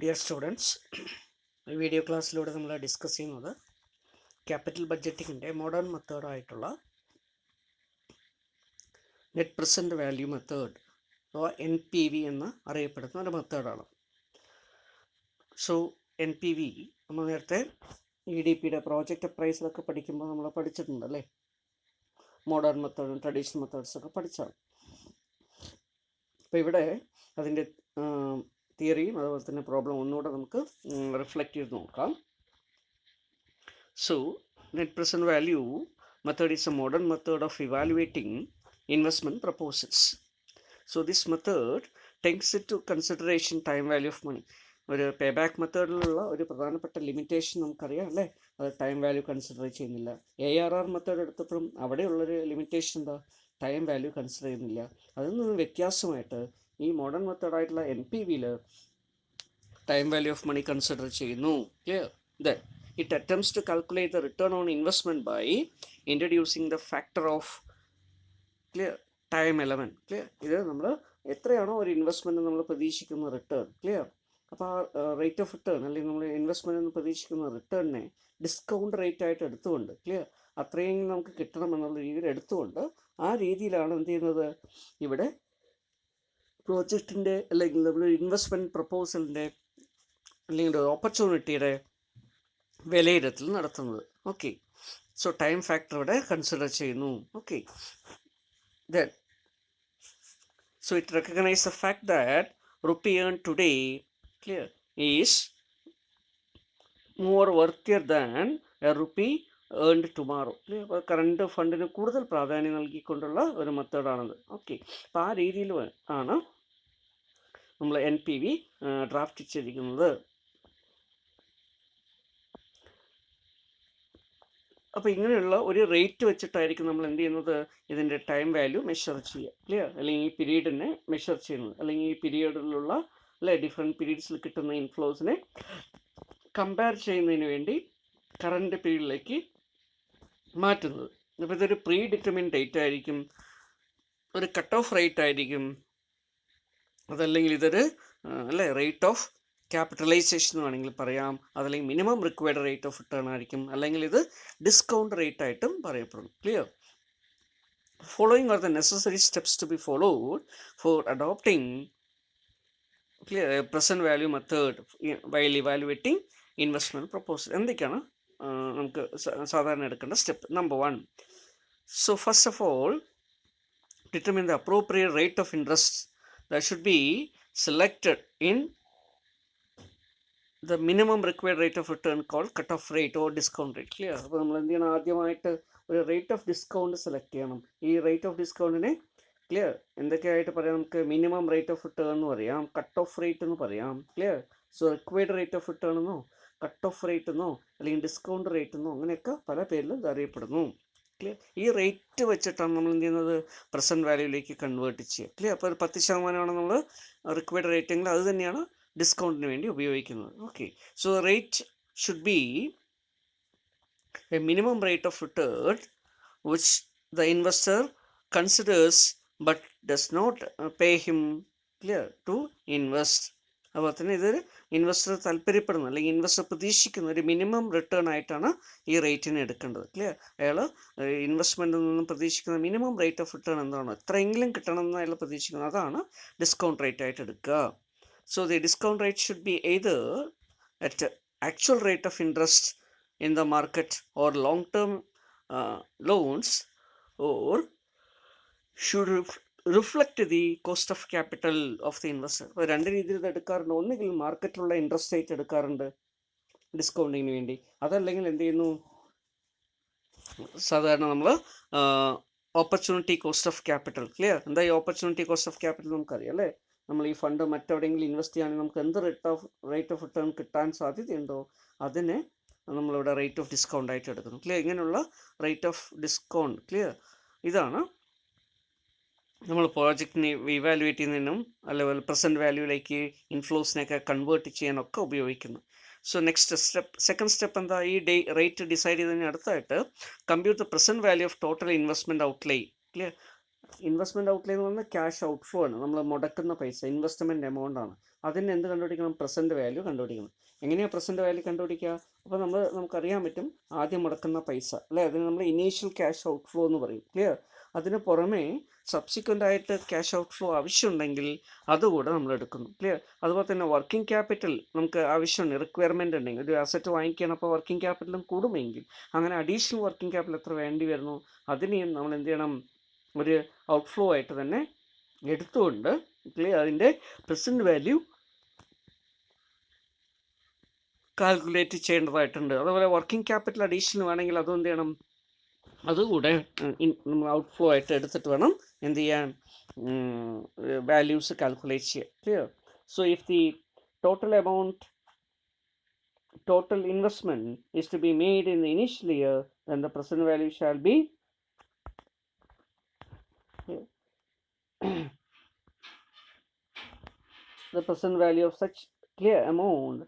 Dear students, video ക്ലാസ്സിലൂടെ നമ്മൾ discuss ചെയ്യുന്നത് capital ബഡ്ജറ്റിങ്ങിൻ്റെ മോഡേൺ മെത്തേഡായിട്ടുള്ള നെറ്റ് പ്രസൻറ്റ് വാല്യൂ മെത്തേഡ് അഥവാ NPV എന്ന് അറിയപ്പെടുന്ന ഒരു മെത്തേഡാണ്. സോ NPV നമ്മൾ നേരത്തെ EDPയുടെ പ്രോജക്റ്റ് അപ്രൈസിലൊക്കെ പഠിക്കുമ്പോൾ നമ്മൾ പഠിച്ചിട്ടുണ്ടല്ലേ. മോഡേൺ മെത്തേഡും ട്രഡീഷണൽ മെത്തേഡ്സൊക്കെ പഠിച്ചാണ്. അപ്പോൾ ഇവിടെ അതിൻ്റെ തിയറിയും അതുപോലെ തന്നെ പ്രോബ്ലം ഒന്നുകൂടെ നമുക്ക് റിഫ്ലക്റ്റ് ചെയ്ത് നോക്കാം. So net present value method is a modern method of evaluating investment proposals. So this method takes it to consideration time value of money. ഒരു പേ ബാക്ക് മെത്തേഡിലുള്ള ഒരു പ്രധാനപ്പെട്ട ലിമിറ്റേഷൻ നമുക്കറിയാം അല്ലേ, അത് ടൈം വാല്യൂ കൺസിഡർ ചെയ്യുന്നില്ല. ARR method എടുത്തപ്പോഴും അവിടെയുള്ളൊരു limitation എന്താ, ടൈം വാല്യൂ കൺസിഡർ ചെയ്യുന്നില്ല. അതിൽ നിന്ന് വ്യത്യാസമായിട്ട് ഈ മോഡേൺ മെത്തേഡായിട്ടുള്ള NPVയിൽ time value of money consider ചെയ്യുന്നു. Clear? Then it attempts to calculate the return on investment by introducing the factor of clear time element. Clear? ഇത് നമ്മൾ എത്രയാണോ ഒരു ഇൻവെസ്റ്റ്മെൻറ്റ് നമ്മൾ പ്രതീക്ഷിക്കുന്ന റിട്ടേൺ, ക്ലിയർ, അപ്പോൾ ആ റേറ്റ് ഓഫ് റിട്ടേൺ അല്ലെങ്കിൽ നമ്മൾ ഇൻവെസ്റ്റ്മെൻറ്റ് എന്ന് പ്രതീക്ഷിക്കുന്ന റിട്ടേണിനെ ഡിസ്കൗണ്ട് റേറ്റ് ആയിട്ട് എടുത്തുകൊണ്ട്, ക്ലിയർ, അത്രയെങ്കിലും നമുക്ക് കിട്ടണം എന്നുള്ള രീതിയിൽ എടുത്തുകൊണ്ട് ആ രീതിയിലാണ് എന്ത് ചെയ്യുന്നത്, ഇവിടെ പ്രോജക്റ്റിൻ്റെ അല്ലെങ്കിൽ നമ്മൾ ഇൻവെസ്റ്റ്മെൻറ്റ് പ്രപ്പോസലിൻ്റെ അല്ലെങ്കിൽ ഒരു ഓപ്പർച്യൂണിറ്റിയുടെ വിലയിരുത്തൽ നടത്തുന്നത്. ഓക്കെ, സോ ടൈം ഫാക്ടർ ഇവിടെ കൺസിഡർ ചെയ്യുന്നു. Okay, then so it recognise the fact that rupee earned today, clear, is more worthier than a rupee earned tomorrow. അപ്പോൾ കറണ്ട് ഫണ്ടിന് കൂടുതൽ പ്രാധാന്യം നൽകിക്കൊണ്ടുള്ള ഒരു മെത്തേഡാണത്. ഓക്കെ, അപ്പോൾ ആ രീതിയിൽ ആണ് നമ്മൾ NPV ഡ്രാഫ്റ്റ് ചെയ്തിരിക്കുന്നത്. അപ്പോൾ ഇങ്ങനെയുള്ള ഒരു റേറ്റ് വെച്ചിട്ടായിരിക്കും നമ്മൾ എന്ത് ചെയ്യുന്നത്, ഇതിൻ്റെ ടൈം വാല്യൂ മെഷർ ചെയ്യുക. ക്ലിയർ? അല്ലെങ്കിൽ ഈ പീരീഡിനെ മെഷർ ചെയ്യുന്നത്, അല്ലെങ്കിൽ ഈ പീരീഡിലുള്ള അല്ലെ ഡിഫറെൻറ്റ് പീരീഡ്സിൽ കിട്ടുന്ന ഇൻഫ്ലോസിനെ കമ്പയർ ചെയ്യുന്നതിന് വേണ്ടി കറണ്ട് പീരീഡിലേക്ക് മാറ്റുന്നത്. അപ്പോൾ ഇതൊരു പ്രീ ഡിറ്റർമിൻ ഡേറ്റ് ആയിരിക്കും, ഒരു കട്ട് ഓഫ് റേറ്റ് ആയിരിക്കും, അതല്ലെങ്കിൽ ഇതൊരു അല്ലേ റേറ്റ് ഓഫ് ക്യാപിറ്റലൈസേഷൻ എന്ന് വേണമെങ്കിൽ പറയാം, അതല്ലെങ്കിൽ minimum required rate of return ആയിരിക്കും, അല്ലെങ്കിൽ ഇത് ഡിസ്കൗണ്ട് റേറ്റ് ആയിട്ടും പറയപ്പെടും. Clear? Following are the necessary steps to be followed for adopting clear present value method while evaluating investment proposal. എന്തൊക്കെയാണ് നമുക്ക് സാധാരണ എടുക്കേണ്ട step? Number 1, so first of all determine the appropriate rate of interest that should be selected in the minimum required rate of return called cut off rate or discount rate. Clear? അപ്പോൾ നമ്മൾ എന്ത് ചെയ്യണം, ആദ്യമായിട്ട് ഒരു rate of discount select ചെയ്യണം. ഈ rate of ഡിസ്കൗണ്ടിനെ clear എന്തൊക്കെയായിട്ട് പറയാം, നമുക്ക് മിനിമം റേറ്റ് ഓഫ് റിട്ടേൺ എന്ന് പറയാം, കട്ട് ഓഫ് റേറ്റ് എന്ന് പറയാം. Clear? So required rate of return എന്നോ കട്ട് ഓഫ് റേറ്റ് എന്നോ അല്ലെങ്കിൽ ഡിസ്കൗണ്ട് റേറ്റ് എന്നോ അങ്ങനെയൊക്കെ പല പേരിലും ഇത് അറിയപ്പെടുന്നു. ക്ലിയർ? ഈ റേറ്റ് വെച്ചിട്ടാണ് നമ്മൾ എന്ത് ചെയ്യുന്നത്, പ്രസൻറ്റ് വാല്യൂയിലേക്ക് കൺവേർട്ട് ചെയ്യുക. ക്ലിയർ? അപ്പോൾ 10% നമ്മൾ റിക്വയർഡ് റേറ്റ് എങ്കിൽ അത് തന്നെയാണ് ഡിസ്കൗണ്ടിന് വേണ്ടി ഉപയോഗിക്കുന്നത്. Okay, so rate should be a minimum rate of return which the investor considers but does not pay him clear to invest. അതുപോലെ തന്നെ ഇതൊരു ഇൻവെസ്റ്റർ താല്പര്യപ്പെടുന്ന അല്ലെങ്കിൽ ഇൻവെസ്റ്റർ പ്രതീക്ഷിക്കുന്ന ഒരു മിനിമം റിട്ടേൺ ആയിട്ടാണ് ഈ റേറ്റിനെ എടുക്കേണ്ടത്. ക്ലിയർ? അയാൾ ഇൻവെസ്റ്റ്മെൻറ്റിൽ നിന്നും പ്രതീക്ഷിക്കുന്ന മിനിമം റേറ്റ് ഓഫ് റിട്ടേൺ എന്താണോ, എത്രയെങ്കിലും കിട്ടണം എന്ന് അയാൾ പ്രതീക്ഷിക്കുന്നത്, അതാണ് ഡിസ്കൗണ്ട് റേറ്റ് ആയിട്ട് എടുക്കുക. So the discount rate should B either at actual rate of interest in the market or long term loans or should reflect the cost of capital of the investor. അപ്പോൾ രണ്ട് രീതിയിൽ ഇത് എടുക്കാറുണ്ട്. ഒന്നുകിൽ മാർക്കറ്റിലുള്ള interest rate എടുക്കാറുണ്ട് ഡിസ്കൗണ്ടിങ്ങിന് വേണ്ടി, അതല്ലെങ്കിൽ എന്ത് ചെയ്യുന്നു, സാധാരണ നമ്മൾ opportunity cost of capital. Clear? എന്താ ഈ ഓപ്പർച്യൂണിറ്റി കോസ്റ്റ് ഓഫ് ക്യാപിറ്റൽ നമുക്കറിയാം അല്ലേ, നമ്മൾ ഈ ഫണ്ട് മറ്റെവിടെയെങ്കിലും ഇൻവെസ്റ്റ് ചെയ്യുകയാണെങ്കിൽ നമുക്ക് എന്ത് റേറ്റ് ഓഫ് റിട്ടേൺ കിട്ടാൻ സാധ്യതയുണ്ടോ അതിനെ നമ്മളിവിടെ റേറ്റ് ഓഫ് ഡിസ്കൗണ്ട് ആയിട്ട് എടുക്കുന്നു. ക്ലിയർ? ഇങ്ങനെയുള്ള റേറ്റ് ഓഫ് ഡിസ്കൗണ്ട്, ക്ലിയർ, ഇതാണ് നമ്മൾ പ്രോജക്റ്റിനെ ഇവാലുവേറ്റ് ചെയ്യുന്നതിനും അല്ലെങ്കിൽ പ്രസൻറ്റ് വാല്യൂയിലേക്ക് ഇൻഫ്ലോസിനെയൊക്കെ കൺവേർട്ട് ചെയ്യാനൊക്കെ ഉപയോഗിക്കുന്നു. So next step, second step എന്താ, ഈ റേറ്റ് ഡിസൈഡ് ചെയ്തതിന് അടുത്തായിട്ട് compute the present value of total investment outlay. Clear? Investment outlay എന്ന് പറഞ്ഞാൽ ക്യാഷ് ഔട്ട്ഫ്ലോ ആണ്, നമ്മൾ മുടക്കുന്ന പൈസ, ഇൻവെസ്റ്റ്മെൻറ്റ് എമൗണ്ട് ആണ്. അതിന് എന്ത് കണ്ടുപിടിക്കണം? പ്രസൻറ്റ് വാല്യൂ കണ്ടുപിടിക്കണം. എങ്ങനെയാണ് പ്രസൻറ്റ് വാല്യൂ കണ്ടുപിടിക്കുക? അപ്പോൾ നമുക്കറിയാൻ പറ്റും ആദ്യം മുടക്കുന്ന പൈസ അല്ലേ, അതിന് നമ്മൾ ഇനീഷ്യൽ ക്യാഷ് ഔട്ട്ഫ്ലോ എന്ന് പറയും. ക്ലിയർ? അതിന് പുറമേ സബ്സിക്വൻ്റ് ആയിട്ട് ക്യാഷ് ഔട്ട്ഫ്ലോ ആവശ്യമുണ്ടെങ്കിൽ അതുകൂടെ നമ്മൾ എടുക്കുന്നു. ക്ലിയർ? അതുപോലെ തന്നെ വർക്കിംഗ് ക്യാപിറ്റൽ നമുക്ക് ആവശ്യമുണ്ട്, റിക്വയർമെൻ്റ് ഉണ്ടെങ്കിൽ ഒരു അസറ്റ് വാങ്ങിക്കണം, അപ്പോൾ വർക്കിംഗ് ക്യാപിറ്റലും കൂടുമെങ്കിൽ അങ്ങനെ അഡീഷണൽ വർക്കിംഗ് ക്യാപിറ്റൽ എത്ര വേണ്ടി വരുന്നു, അതിനെയും നമ്മൾ എന്ത് ചെയ്യണം? ഒരു ഔട്ട്ഫ്ലോ ആയിട്ട് തന്നെ എടുത്തുകൊണ്ട് ക്ലിയർ അതിൻ്റെ പ്രസൻറ്റ് വാല്യൂ കാൽക്കുലേറ്റ് ചെയ്യേണ്ടതായിട്ടുണ്ട്. അതുപോലെ വർക്കിംഗ് ക്യാപിറ്റൽ അഡീഷണൽ വേണമെങ്കിൽ അതും എന്ത് ചെയ്യണം? അതുകൂടെ നമ്മൾ ഔട്ട്ഫ്ലോ ആയിട്ട് എടുത്തിട്ട് വേണം എന്ത് ചെയ്യാൻ? വാല്യൂസ് കാൽക്കുലേറ്റ് ചെയ്യാം. Clear? So if the total investment is to be made in the initial year, then the present value shall be the present value of such clear amount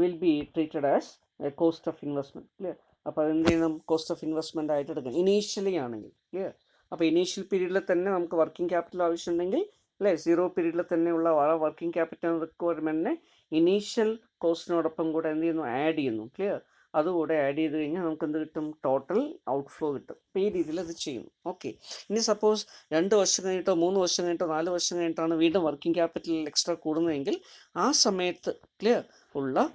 will be treated as a cost of investment. Clear? അപ്പോൾ അതെന്ത് ചെയ്യണം? Cost of investment ആയിട്ട് എടുക്കണം initially ആണെങ്കിൽ. Clear? അപ്പോൾ initial പീരീഡിൽ തന്നെ നമുക്ക് വർക്കിംഗ് ക്യാപിറ്റൽ ആവശ്യമുണ്ടെങ്കിൽ അല്ലേ, സീറോ പീരീഡിൽ തന്നെയുള്ള വർക്കിംഗ് ക്യാപിറ്റൽ റിക്വയർമെൻറ്റിനെ ഇനീഷ്യൽ കോസ്റ്റിനോടൊപ്പം കൂടെ എന്ത് ചെയ്യുന്നു? ആഡ് ചെയ്യുന്നു. ക്ലിയർ? അതുകൂടെ ആഡ് ചെയ്ത് കഴിഞ്ഞാൽ നമുക്ക് എന്ത് കിട്ടും? ടോട്ടൽ ഔട്ട്ഫ്ലോ കിട്ടും. അപ്പോൾ ഈ രീതിയിൽ അത് ചെയ്യുന്നു. ഓക്കെ. ഇനി സപ്പോസ് 2 വർഷം കഴിഞ്ഞിട്ടോ 3 വർഷം കഴിഞ്ഞിട്ടോ 4 വർഷം കഴിഞ്ഞിട്ടാണ് വീണ്ടും വർക്കിംഗ് ക്യാപിറ്റൽ എക്സ്ട്രാ കൂടുന്നതെങ്കിൽ ആ സമയത്ത് ക്ലിയർ ഉള്ള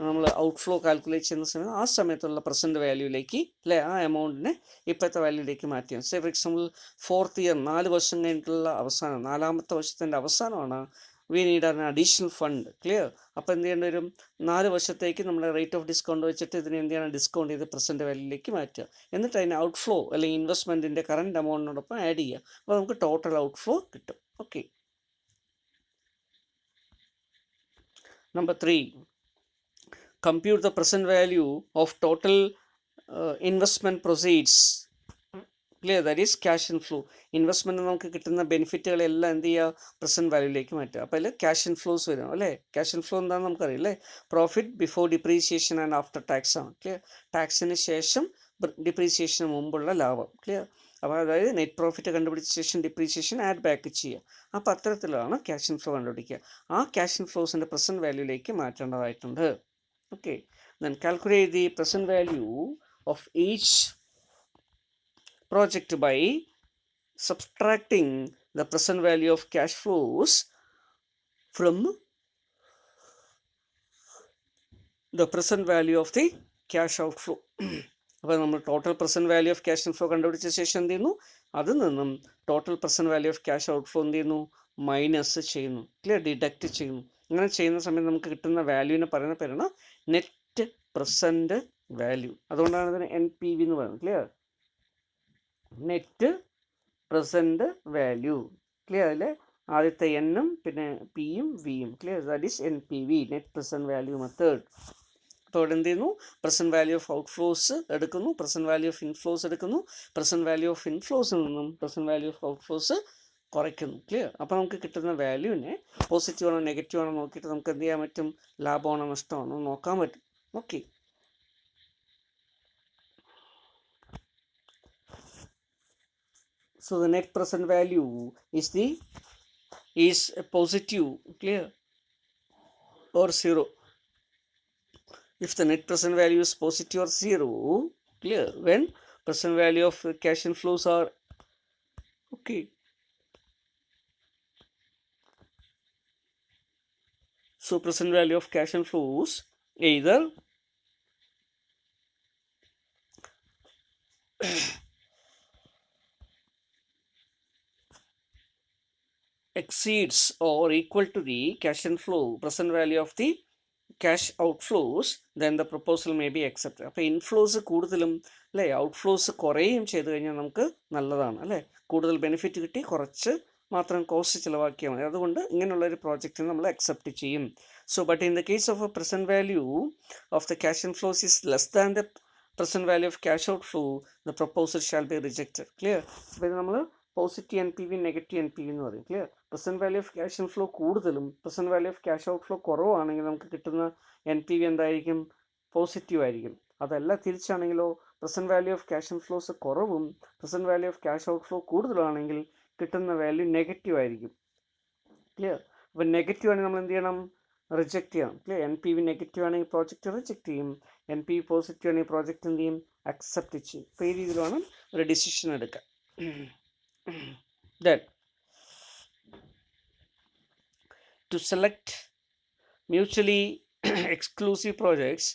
നമ്മൾ ഔട്ട്ഫ്ലോ കാൽക്കുലേറ്റ് ചെയ്യുന്ന സമയത്ത് ആ സമയത്തുള്ള പ്രസൻറ്റ് വാല്യൂയിലേക്ക് അല്ലേ ആ എമൗണ്ടിനെ ഇപ്പോഴത്തെ വാല്യൂയിലേക്ക് മാറ്റിയാൽ, say for example 4th year 4 വർഷം കഴിഞ്ഞിട്ടുള്ള അവസാനം 4ാമത്തെ വർഷത്തിൻ്റെ അവസാനമാണ് we need an additional fund. Clear? അപ്പോൾ എന്ത് ചെയ്യേണ്ടി വരും? 4 വർഷത്തേക്ക് നമ്മുടെ റേറ്റ് ഓഫ് ഡിസ്കൗണ്ട് വെച്ചിട്ട് ഇതിനെ എന്ത് ചെയ്യണം? ഡിസ്കൗണ്ട് ചെയ്ത് പ്രസൻറ്റ് വാല്യൂയിലേക്ക് മാറ്റുക. എന്നിട്ട് അതിന് ഔട്ട്ഫ്ലോ അല്ലെങ്കിൽ ഇൻവെസ്റ്റ്മെൻറ്റിൻ്റെ കറൻറ്റ് എമൗണ്ടിനോടൊപ്പം ആഡ് ചെയ്യുക. അപ്പോൾ നമുക്ക് ടോട്ടൽ ഔട്ട്ഫ്ലോ കിട്ടും. Okay. Number 3, compute the present value of total investment proceeds. Clear? That is cash inflow. Investment നമുക്ക് കിട്ടുന്ന ബെനിഫിറ്റുകളെല്ലാം എന്ത് ചെയ്യുക? പ്രസൻറ്റ് വാല്യൂയിലേക്ക് മാറ്റുക. അപ്പോൾ അതിൽ ക്യാഷ് ഇൻഫ്ലോസ് വരും അല്ലേ. ക്യാഷ് ഇൻഫ്ലോ എന്താണെന്ന് നമുക്കറിയാം അല്ലേ. Profit before depreciation and after tax ആണ്. ക്ലിയർ? ടാക്സിന് ശേഷം ഡിപ്രീസിയേഷന് മുമ്പുള്ള ലാഭം. ക്ലിയർ? അപ്പോൾ അതായത് നെറ്റ് പ്രോഫിറ്റ് കണ്ടുപിടിച്ച ശേഷം ഡിപ്രീസിയേഷൻ ആഡ് ബാക്ക് ചെയ്യുക. അപ്പോൾ അത്തരത്തിലാണ് ക്യാഷ് ഇൻഫ്ലോ കണ്ടുപിടിക്കുക. ആ ക്യാഷ് ഇൻഫ്ലോസിൻ്റെ പ്രസൻറ്റ് വാല്യൂയിലേക്ക് മാറ്റേണ്ടതായിട്ടുണ്ട്. Okay, then calculate the present value of each project by subtracting the present value of cash flows from the present value of the cash outflow. അപ്പോൾ നമ്മൾ total present value of cash inflow കണ്ടുപിടിച്ച ശേഷം എന്ത് ചെയ്യുന്നു? അതിൽ നിന്നും total present value of cash outflow എന്ത് ചെയ്യുന്നു? മൈനസ് ചെയ്യുന്നു. ക്ലിയർ? ഡിഡക്റ്റ് ചെയ്യുന്നു. അങ്ങനെ ചെയ്യുന്ന സമയത്ത് നമുക്ക് കിട്ടുന്ന വാല്യൂവിനെ പറയുന്ന പേരാണ് നെറ്റ് പ്രസൻറ്റ് വാല്യൂ. അതുകൊണ്ടാണ് ഇതിന് NPV എന്ന് പറയുന്നത്. Clear? Net present value. Clear? അതിൽ ആദ്യത്തെ എന്നും പിന്നെ പിയും വിയും. Clear? That is NPV, net present value method. അപ്പോൾ ഇവിടെ എന്ത് ചെയ്യുന്നു? പ്രസൻറ്റ് വാല്യൂ ഓഫ് ഔട്ട്ഫ്ലോസ് എടുക്കുന്നു, പ്രസൻറ്റ് വാല്യൂ ഓഫ് ഇൻഫ്ലോസ് എടുക്കുന്നു, പ്രസൻറ്റ് വാല്യൂ ഓഫ് ഇൻഫ്ലോസിൽ നിന്നും പ്രസൻറ്റ് വാല്യൂ ഓഫ് ഔട്ട്ഫ്ലോസ് കുറയ്ക്കുന്നു. ക്ലിയർ? അപ്പോൾ നമുക്ക് കിട്ടുന്ന വാല്യൂവിനെ പോസിറ്റീവ് ആണോ നെഗറ്റീവ് ആണോ നോക്കിയിട്ട് നമുക്ക് എന്ത് ചെയ്യാൻ പറ്റും? ലാഭമാണോ നഷ്ടമാണോ നോക്കാൻ പറ്റും. Okay. So the net present value is a positive. Clear? Or 0. If the net present value is positive or 0, clear? When present value of cash inflows are okay. So present value of cash inflows either exceeds or equal to the cash inflow present value of the cash outflows, then the proposal may be accepted. അപ്പോൾ inflows കൂടുതലും അല്ലേ outflows കുറയുകയും ചെയ്ത് കഴിഞ്ഞാൽ നമുക്ക് നല്ലതാണ് അല്ലേ. കൂടുതൽ ബെനിഫിറ്റ് കിട്ടി കുറച്ച് മാത്രം കോസ്റ്റ് ചിലവാക്കിയാൽ മതി. അതുകൊണ്ട് ഇങ്ങനെയുള്ളൊരു പ്രോജക്റ്റ് നമ്മൾ അക്സെപ്റ്റ് ചെയ്യും. So but in the case of a present value of the cash inflows is less than the present value of cash outflow, the proposal shall be rejected. Clear? അപ്പോൾ ഇത് നമ്മൾ positive NPV negative NPV എന്ന് പറയും. Clear? Present value of cash inflow കൂടുതലും present value of cash outflow കുറവാണെങ്കിൽ നമുക്ക് കിട്ടുന്ന NPV എന്തായിരിക്കും? പോസിറ്റീവ് ആയിരിക്കും. അതല്ല തിരിച്ചാണെങ്കിലോ present value of cash inflows കുറവും present value of cash outflow കൂടുതലാണെങ്കിൽ കിട്ടുന്ന വാല്യൂ നെഗറ്റീവ് ആയിരിക്കും. ക്ലിയർ? അപ്പോൾ നെഗറ്റീവ് ആണെങ്കിൽ നമ്മൾ എന്ത് ചെയ്യണം? റിജക്റ്റ് ചെയ്യണം. ക്ലിയർ? NPV നെഗറ്റീവ് ആണെങ്കിൽ പ്രോജക്റ്റ് റിജക്റ്റ് ചെയ്യും. NPV പോസിറ്റീവ് ആണെങ്കിൽ പ്രോജക്റ്റ് എന്ത് ചെയ്യും? അക്സെപ്റ്റ് ചെയ്യും. അപ്പോൾ ഈ രീതിയിൽ വേണം ഒരു ഡിസിഷൻ എടുക്കാൻ. Then to select mutually exclusive projects,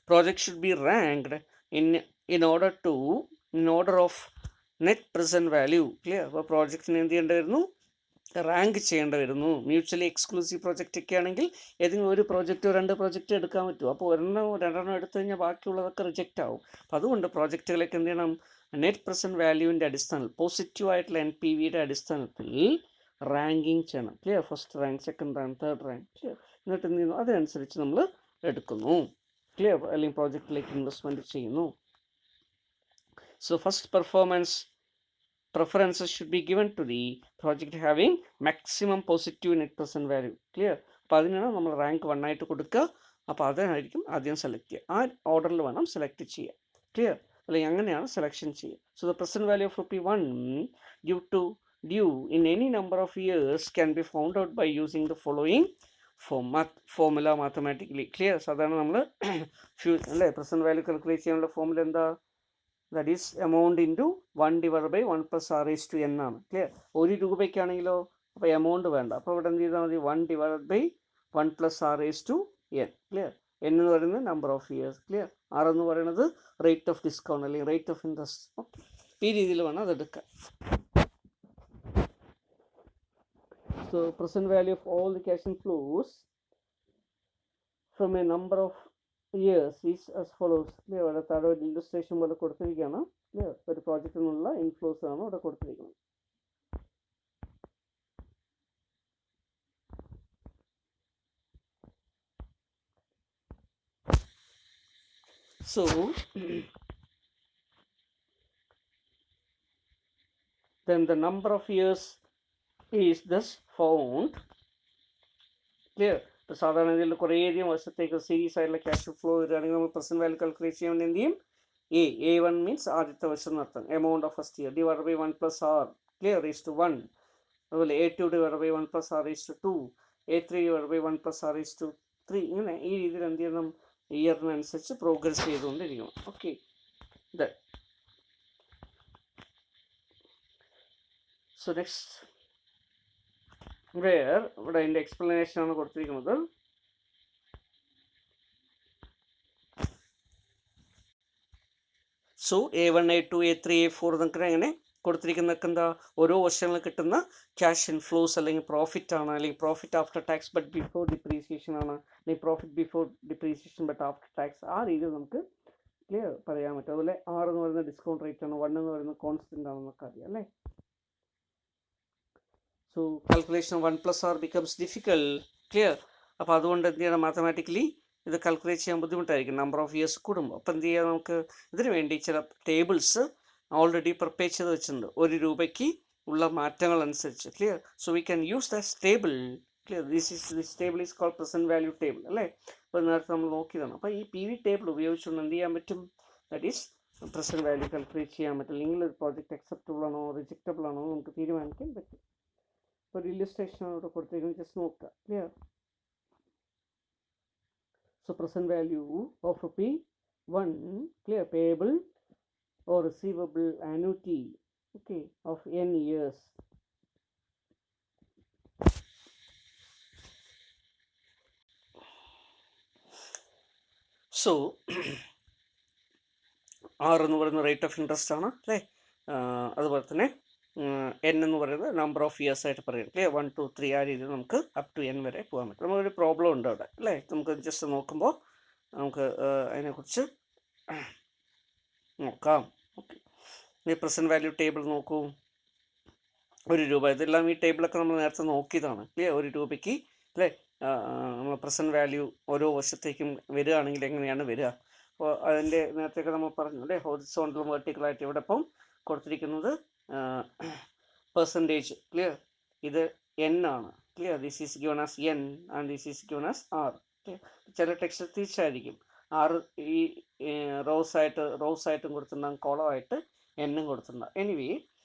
projects should be ranked in order of net present value. Clear? അപ്പോൾ പ്രോജക്റ്റിന് എന്ത് ചെയ്യേണ്ടി വരുന്നു? റാങ്ക് ചെയ്യേണ്ടി വരുന്നു. മ്യൂച്വലി എക്സ്ക്ലൂസീവ് പ്രോജക്റ്റ് ഒക്കെ ആണെങ്കിൽ ഏതെങ്കിലും ഒരു പ്രോജക്റ്റോ 2 പ്രോജക്റ്റ് എടുക്കാൻ പറ്റും. അപ്പോൾ രണ്ടെണ്ണം എടുത്തു കഴിഞ്ഞാൽ ബാക്കിയുള്ളതൊക്കെ റിജക്റ്റ് ആവും. അപ്പോൾ അതുകൊണ്ട് പ്രോജക്റ്റുകളൊക്കെ എന്ത് ചെയ്യണം? നെറ്റ് പ്രസൻറ്റ് വാല്യൂവിൻ്റെ അടിസ്ഥാനത്തിൽ പോസിറ്റീവ് ആയിട്ടുള്ള NPVയുടെ അടിസ്ഥാനത്തിൽ റാങ്കിങ് ചെയ്യണം. Clear? First rank, second rank, third rank. Clear? എന്നിട്ട് എന്ത് ചെയ്യുന്നു? അതനുസരിച്ച് നമ്മൾ എടുക്കുന്നു. ക്ലിയർ? അല്ലെങ്കിൽ പ്രോജക്റ്റിലേക്ക് ഇൻവെസ്റ്റ്മെൻറ്റ് ചെയ്യുന്നു. So first preferences should be given to the project having maximum positive net present value. Clear? അപ്പോൾ അതിനാണ് നമ്മൾ റാങ്ക് 1 ആയിട്ട് കൊടുക്കുക. അപ്പോൾ അതായിരിക്കും ആദ്യം സെലക്ട് ചെയ്യുക. ആ ഓർഡറിൽ വേണം സെലക്ട് ചെയ്യുക. ക്ലിയർ? അല്ലെങ്കിൽ അങ്ങനെയാണ് സെലക്ഷൻ ചെയ്യുക. So the present value of ₹1 due in any number of years can be found out by using the following formula mathematically. Clear? സാധാരണ നമ്മൾ അല്ലേ പ്രസൻറ്റ് വാല്യൂ കാൽക്കുലേറ്റ് ചെയ്യാനുള്ള ഫോമുല എന്താ? That is amount into 1/1 + r⁴n ആണ്. Clear? ₹1 അപ്പോൾ amount വേണ്ട. അപ്പോൾ ഇവിടെ എന്ത് ചെയ്താൽ മതി? 1/1 + r⁴n. ക്ലിയർ? n എന്ന് പറയുന്നത് number of years. Clear? r എന്ന് പറയുന്നത് റേറ്റ് ഓഫ് ഡിസ്കൗണ്ട് അല്ലെങ്കിൽ റേറ്റ് ഓഫ് ഇൻട്രസ്റ്റ്. ഓക്കെ, ഈ രീതിയിൽ വേണം അതെടുക്കാൻ. So present value of all the cash inflows from a number of years is as follows. Clear? ഇവിടെ താഴെ ഒരു ഇല്ലസ്ട്രേഷൻ പോലെ കൊടുത്തിരിക്കുകയാണ്. ക്ലിയർ? ഒരു പ്രോജക്റ്റിൽ നിന്നുള്ള ഇൻഫ്ലോസ് ആണ് ഇവിടെ കൊടുത്തിരിക്കുന്നത്. So then the number of years is thus found. Clear? ഇപ്പോൾ സാധാരണ ഇതിൽ കുറേയധികം വർഷത്തേക്ക് സീരീസ് ആയിട്ടുള്ള ക്യാഷ് ഫ്ലോ വരികയാണെങ്കിൽ നമ്മൾ പ്രസൻറ്റ് വാല്യൂ കാൽക്കുലേറ്റ് ചെയ്യാൻ വേണ്ടി എന്ത് ചെയ്യും? A1 മീൻസ് ആദ്യത്തെ വർഷം നടത്താം. Amount of first year /1 + r. Clear? /1. അതുപോലെ A2 /1 + r⁴2. A3 /1 + r⁴3. ഇങ്ങനെ ഈ രീതിയിൽ എന്ത് ചെയ്യണം? ഇയറിനനുസരിച്ച് പ്രോഗ്രസ് ചെയ്തുകൊണ്ടിരിക്കണം. ഓക്കെ, സോ നെക്സ്റ്റ് ഇവിടെ അതിൻ്റെ എക്സ്പ്ലനേഷൻ ആണ് കൊടുത്തിരിക്കുന്നത്. So A1, A2, A3, A4 എന്നൊക്കെ അങ്ങനെ കൊടുത്തിരിക്കുന്നതൊക്കെ എന്താ? ഓരോ വർഷങ്ങളിൽ കിട്ടുന്ന ക്യാഷ് ഇൻഫ്ലോസ് അല്ലെങ്കിൽ പ്രോഫിറ്റ് ആണ്, അല്ലെങ്കിൽ profit after tax but before depreciation ആണ്, അല്ലെങ്കിൽ profit before depreciation but after tax. ആ രീതിയിൽ നമുക്ക് ക്ലിയർ പറയാൻ പറ്റും. അതുപോലെ R എന്ന് പറയുന്നത് ഡിസ്കൗണ്ട് റേറ്റ് ആണ്, 1 എന്ന് പറയുന്നത് കോൺസ്റ്റന്റ് ആണെന്നൊക്കെ അറിയാം അല്ലേ? So calculation 1 + r becomes difficult. Clear? അപ്പോൾ അതുകൊണ്ട് എന്ത് ചെയ്യണം? മാത്തമാറ്റിക്കലി ഇത് കാൽക്കുലേറ്റ് ചെയ്യാൻ ബുദ്ധിമുട്ടായിരിക്കും നമ്പർ ഓഫ് ഇയേഴ്സ് കൂടുമ്പോൾ. അപ്പോൾ എന്ത് ചെയ്യാം? നമുക്ക് ഇതിനു വേണ്ടി ചില ടേബിൾസ് ഓൾറെഡി പ്രിപ്പയർ ചെയ്ത് വെച്ചിട്ടുണ്ട് ₹1 ഉള്ള മാറ്റങ്ങൾ അനുസരിച്ച്. Clear? So we can use that table. Clear? This table is called present value table അല്ലേ? അപ്പോൾ നേരത്തെ നമ്മൾ നോക്കിയതാണ്. അപ്പോൾ ഈ PV ടേബിൾ ഉപയോഗിച്ചുകൊണ്ട് എന്ത് ചെയ്യാൻ പറ്റും? That is present value calculate ചെയ്യാൻ പറ്റും. അല്ലെങ്കിൽ ഒരു പ്രോജക്റ്റ് അക്സെപ്റ്റബിൾ ആണോ റിജക്റ്റബിൾ ആണോ നമുക്ക് തീരുമാനിക്കാൻ പറ്റും. ഒരു ഇല്ലസ്ട്രേഷൻ ഇവിടെ കൊടുത്തിരിക്കുന്നത് ജസ്റ്റ് നോക്കുക. Clear? So present value of ₹1, clear, payable or receivable annuity, okay, of n years. So R എന്ന് പറയുന്ന റേറ്റ് ഓഫ് ഇൻട്രസ്റ്റ് ആണ് അല്ലേ? അതുപോലെ തന്നെ n എന്ന് പറയുന്നത് നമ്പർ ഓഫ് ഇയേഴ്സ് ആയിട്ട് പറയാം. ക്ലിയർ? 1, 2, 3 ആ രീതിയിൽ നമുക്ക് അപ് ടു n വരെ പോകാൻ പറ്റും. നമ്മളൊരു പ്രോബ്ലം ഉണ്ട് അവിടെ അല്ലേ? നമുക്ക് ജസ്റ്റ് നോക്കുമ്പോൾ നമുക്ക് അതിനെക്കുറിച്ച് നോക്കാം. ഓക്കെ, ഈ പ്രസൻറ്റ് വാല്യൂ ടേബിൾ നോക്കൂ. ₹1 ഇതെല്ലാം ഈ ടേബിളൊക്കെ നമ്മൾ നേരത്തെ നോക്കിയതാണ്. ക്ലിയർ? ₹1 അല്ലേ? നമ്മൾ പ്രസൻറ്റ് വാല്യൂ ഓരോ വർഷത്തേക്കും വരികയാണെങ്കിൽ എങ്ങനെയാണ് വരിക? അപ്പോൾ അതിൻ്റെ നേരത്തെയൊക്കെ നമ്മൾ പറഞ്ഞു അല്ലേ? ഹൊറിസോണ്ടലും വെർട്ടിക്കലായിട്ട് ഇവിടെ ഇപ്പം കൊടുത്തിരിക്കുന്നത് പെർസെൻറ്റേജ്. ക്ലിയർ? ഇത് n ആണ്. Clear? This is given as n and this is given as r. ചില ടെക്സ്റ്റ് തിരിച്ചായിരിക്കും. R ഈ റോസ് ആയിട്ടും കൊടുത്തിട്ടുണ്ടാകും, കോളമായിട്ട് n കൊടുത്തിട്ടുണ്ടാകും. എനിവേ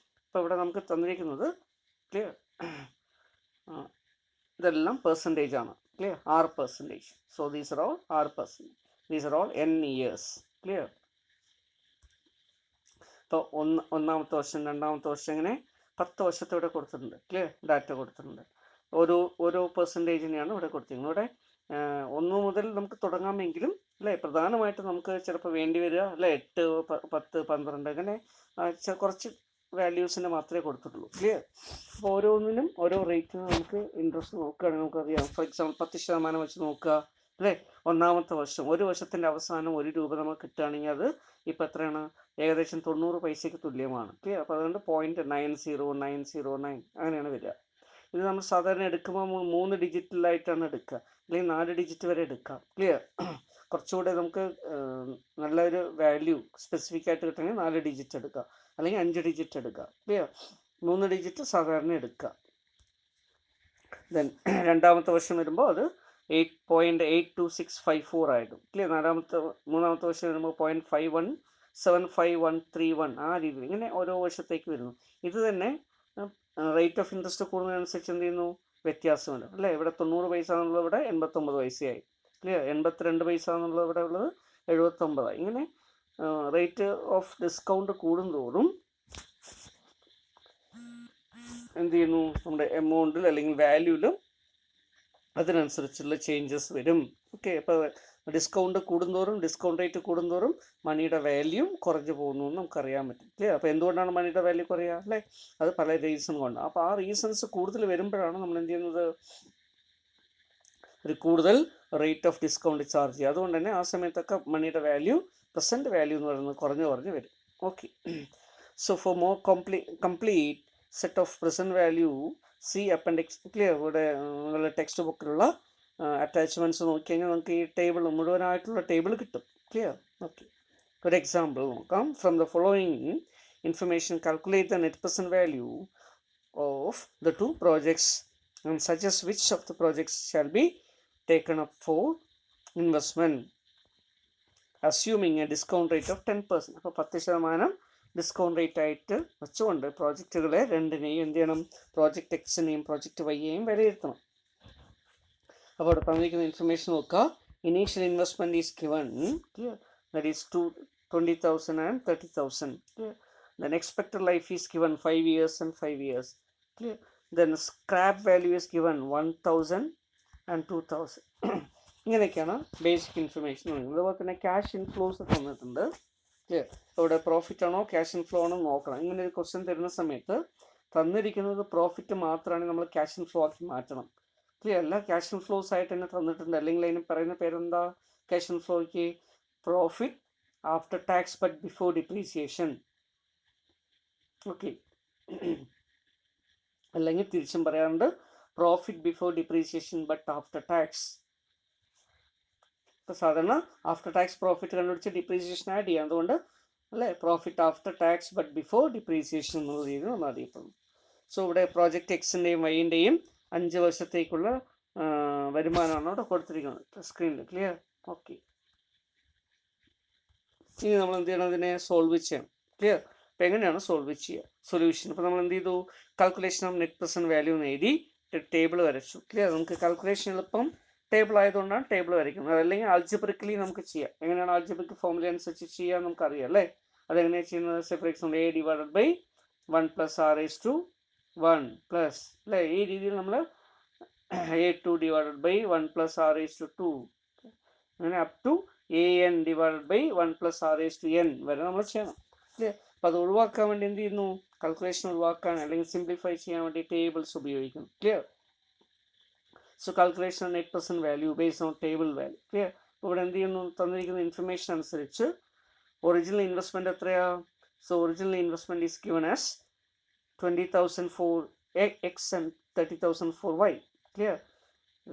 ഇപ്പോൾ ഇവിടെ നമുക്ക് തന്നിരിക്കുന്നത് ക്ലിയർ ഇതെല്ലാം പെർസെൻറ്റേജ് ആണ് clear 6%. So these are all 6%. These are all n years clear. ഇപ്പോൾ ഒന്നാമത്തെ വർഷം രണ്ടാമത്തെ വർഷം ഇങ്ങനെ 10 വർഷത്തെ ഇവിടെ കൊടുത്തിട്ടുണ്ട് ക്ലിയർ ഡാറ്റ കൊടുത്തിട്ടുണ്ട്. ഓരോ പെർസെൻറ്റേജിനെയാണ് ഇവിടെ കൊടുത്തിരിക്കുന്നത്. ഇവിടെ 1 മുതൽ നമുക്ക് തുടങ്ങാമെങ്കിലും അല്ലേ പ്രധാനമായിട്ടും നമുക്ക് ചിലപ്പോൾ വേണ്ടി വരിക അല്ലേ 8, 10, 12 അങ്ങനെ കുറച്ച് വാല്യൂസിനെ മാത്രമേ കൊടുത്തിട്ടുള്ളൂ ക്ലിയർ. അപ്പോൾ ഓരോന്നിനും ഓരോ റേറ്റിന് നമുക്ക് ഇൻട്രസ്റ്റ് നോക്കുകയാണെങ്കിൽ നമുക്കറിയാം. ഫോർ എക്സാമ്പിൾ 10% വെച്ച് നോക്കുക അല്ലേ. ഒന്നാമത്തെ വർഷം ഒരു വർഷത്തിൻ്റെ അവസാനം 1 രൂപ നമുക്ക് കിട്ടുകയാണെങ്കിൽ അത് ഇപ്പോൾ എത്രയാണ് ഏകദേശം 90 പൈസയ്ക്ക് തുല്യമാണ് ക്ലിയർ. അപ്പോൾ അതുകൊണ്ട് 0.90909 അങ്ങനെയാണ് വരിക. ഇത് നമ്മൾ സാധാരണ എടുക്കുമ്പോൾ 3 ഡിജിറ്റിലായിട്ടാണ് എടുക്കുക അല്ലെങ്കിൽ 4 ഡിജിറ്റ് വരെ എടുക്കാം ക്ലിയർ. കുറച്ചുകൂടെ നമുക്ക് നല്ലൊരു വാല്യൂ സ്പെസിഫിക് ആയിട്ട് കിട്ടണമെങ്കിൽ 4 ഡിജിറ്റ് എടുക്കുക അല്ലെങ്കിൽ 5 ഡിജിറ്റ് എടുക്കുക ക്ലിയർ. 3 ഡിജിറ്റ് സാധാരണ എടുക്കുക. ദെൻ രണ്ടാമത്തെ വർഷം വരുമ്പോൾ അത് 8.82654 ആയിട്ടും ക്ലിയർ. മൂന്നാമത്തെ വർഷം വരുമ്പോൾ 0.517531 ആ രീതിയിൽ ഇങ്ങനെ ഓരോ വർഷത്തേക്ക് വരുന്നു. ഇത് തന്നെ റേറ്റ് ഓഫ് ഇൻട്രസ്റ്റ് കൂടുന്നതിനനുസരിച്ച് എന്ത് ചെയ്യുന്നു വ്യത്യാസമുണ്ട് അല്ലേ. ഇവിടെ 90 പൈസ എന്നുള്ളത് ഇവിടെ 89 പൈസയായി ക്ലിയർ. 82 പൈസ എന്നുള്ളത് ഇവിടെ ഉള്ളത് 79. ഇങ്ങനെ റേറ്റ് ഓഫ് ഡിസ്കൗണ്ട് കൂടുന്തോറും എന്ത് ചെയ്യുന്നു നമ്മുടെ എമൗണ്ടിൽ അല്ലെങ്കിൽ വാല്യൂവിലും അതിനനുസരിച്ചുള്ള ചേഞ്ചസ് വരും ഓക്കെ. അപ്പോൾ ഡിസ്കൗണ്ട് കൂടുന്തോറും ഡിസ്കൗണ്ട് റേറ്റ് കൂടുന്തോറും മണിയുടെ വാല്യൂ കുറഞ്ഞു പോകുന്നു എന്ന് നമുക്കറിയാൻ പറ്റും അല്ലേ. അപ്പോൾ എന്തുകൊണ്ടാണ് മണിയുടെ വാല്യൂ കുറയുക അല്ലേ, അത് പല റീസൺ കൊണ്ടാണ്. അപ്പോൾ ആ റീസൺസ് കൂടുതൽ വരുമ്പോഴാണ് നമ്മൾ എന്ത് ചെയ്യുന്നത് ഒരു കൂടുതൽ റേറ്റ് ഓഫ് ഡിസ്കൗണ്ട് ചാർജ് ചെയ്യുക. അതുകൊണ്ട് തന്നെ ആ സമയത്തൊക്കെ മണിയുടെ വാല്യൂ പ്രസൻറ്റ് വാല്യൂ എന്ന് പറയുന്നത് കുറഞ്ഞു വരും okay. So for more complete set of present value C appendix clear. ഇവിടെ നിങ്ങളുടെ ടെക്സ്റ്റ് ബുക്കിലുള്ള അറ്റാച്ച്മെൻറ്റ്സ് നോക്കിക്കഴിഞ്ഞാൽ നമുക്ക് ഈ ടേബിൾ മുഴുവനായിട്ടുള്ള ടേബിൾ കിട്ടും ക്ലിയർ ഓക്കെ. ഒരു എക്സാമ്പിൾ നോക്കാം. From the following information calculate the net present value of the 2 projects and suggest which of the projects shall be taken up for investment assuming a discount rate of 10%. അപ്പോൾ 10% discount rate ആയിട്ട് വെച്ചുകൊണ്ട് പ്രോജക്റ്റുകളെ രണ്ടിനെയും എന്ത് ചെയ്യണം project എക്സിനെയും project വൈയെയും വിലയിരുത്തണം. അപ്പോൾ അവിടെ തന്നിരിക്കുന്ന ഇൻഫർമേഷൻ നോക്കുക. Initial investment is given that is 20,000 and 30,000 clear. Then expected life is given 5 years and 5 years clear. Then scrap value is given 1,000 and 2,000 ഇങ്ങനെയൊക്കെയാണ് ബേസിക് ഇൻഫർമേഷൻ. അതുപോലെ തന്നെ ക്യാഷ് ഇൻഫ്ലോസ് തന്നിട്ടുണ്ട് ക്ലിയർ. ഇവിടെ പ്രോഫിറ്റ് ആണോ ക്യാഷ് ഇൻഫ്ലോ ആണോ നോക്കണം. ഇങ്ങനെ ഒരു ക്വസ്റ്റ്യൻ തരുന്ന സമയത്ത് തന്നിരിക്കുന്നത് പ്രോഫിറ്റ് മാത്രമാണ് നമ്മൾ ക്യാഷ് ഇൻഫ്ലോ ആക്കി മാറ്റണം ക്ലിയർ. അല്ല ക്യാഷ് ഇൻഫ്ലോസ് ആയിട്ട് തന്നെ തന്നിട്ടുണ്ട് അല്ലെങ്കിൽ അതിന് പറയുന്ന പേരെന്താ ക്യാഷ് ഇൻഫ്ലോയ്ക്ക് profit after tax but before depreciation okay. അല്ലെങ്കിൽ തിരിച്ചും പറയാറുണ്ട് profit before depreciation but after tax. ഇപ്പോൾ സാധാരണ ആഫ്റ്റർ ടാക്സ് പ്രോഫിറ്റ് കണ്ടുപിടിച്ച് ഡിപ്രീസിയേഷൻ ആഡ് ചെയ്യാം. അതുകൊണ്ട് അല്ലേ profit after tax but before depreciation എന്നുള്ള രീതിയിൽ നമ്മൾ അറിയപ്പെടുന്നു. സോ ഇവിടെ പ്രോജക്റ്റ് എക്സിൻ്റെയും വൈൻ്റെയും 5 വർഷത്തേക്കുള്ള വരുമാനമാണ് അവിടെ കൊടുത്തിരിക്കുന്നത് സ്ക്രീനിൽ ക്ലിയർ ഓക്കെ. ഇനി നമ്മൾ എന്ത് ചെയ്യണം അതിനെ സോൾവ് ചെയ്യണം ക്ലിയർ. അപ്പോൾ എങ്ങനെയാണ് സോൾവ് ചെയ്യുക സൊല്യൂഷൻ. അപ്പോൾ നമ്മൾ എന്ത് ചെയ്തു calculation of net present value എന്ന് എഴുതി ടേബിൾ വരച്ചു ക്ലിയർ. നമുക്ക് കാൽക്കുലേഷൻ എളുപ്പം ടേബിൾ ആയതുകൊണ്ടാണ് ടേബിൾ വരയ്ക്കുന്നത്. അതല്ലെങ്കിൽ ആൽജിബ്രിക്കലി നമുക്ക് ചെയ്യാം. എങ്ങനെയാണ് ആൽജിബ്രിക് ഫോർമുല അനുസരിച്ച് ചെയ്യാൻ നമുക്കറിയാം അല്ലേ. അതെങ്ങനെയാണ് ചെയ്യുന്നത് ഫോർ എക്സാമ്പിൾ A/1 + R⁴ 1 അല്ലേ ഈ രീതിയിൽ നമ്മൾ A2/1 + R⁴ അങ്ങനെ അപ് ടു AN/1 + R⁴n വരെ നമ്മൾ ചെയ്യണം അല്ലേ. അപ്പോൾ അത് ഒഴിവാക്കാൻ വേണ്ടി എന്ത് ചെയ്യുന്നു കാൽക്കുലേഷൻ ഒഴിവാക്കാൻ അല്ലെങ്കിൽ സിംപ്ലിഫൈ ചെയ്യാൻ വേണ്ടി ടേബിൾസ് ഉപയോഗിക്കുന്നു clear. So calculation net present value based on table value clear. ഇവിടെ എന്ത് ചെയ്യുന്നു തന്നിരിക്കുന്ന ഇൻഫർമേഷൻ അനുസരിച്ച് ഒറിജിനൽ ഇൻവെസ്റ്റ്മെൻറ്റ് എത്രയാ. So original investment is given as 20,000 for X and 30,000 for Y clear.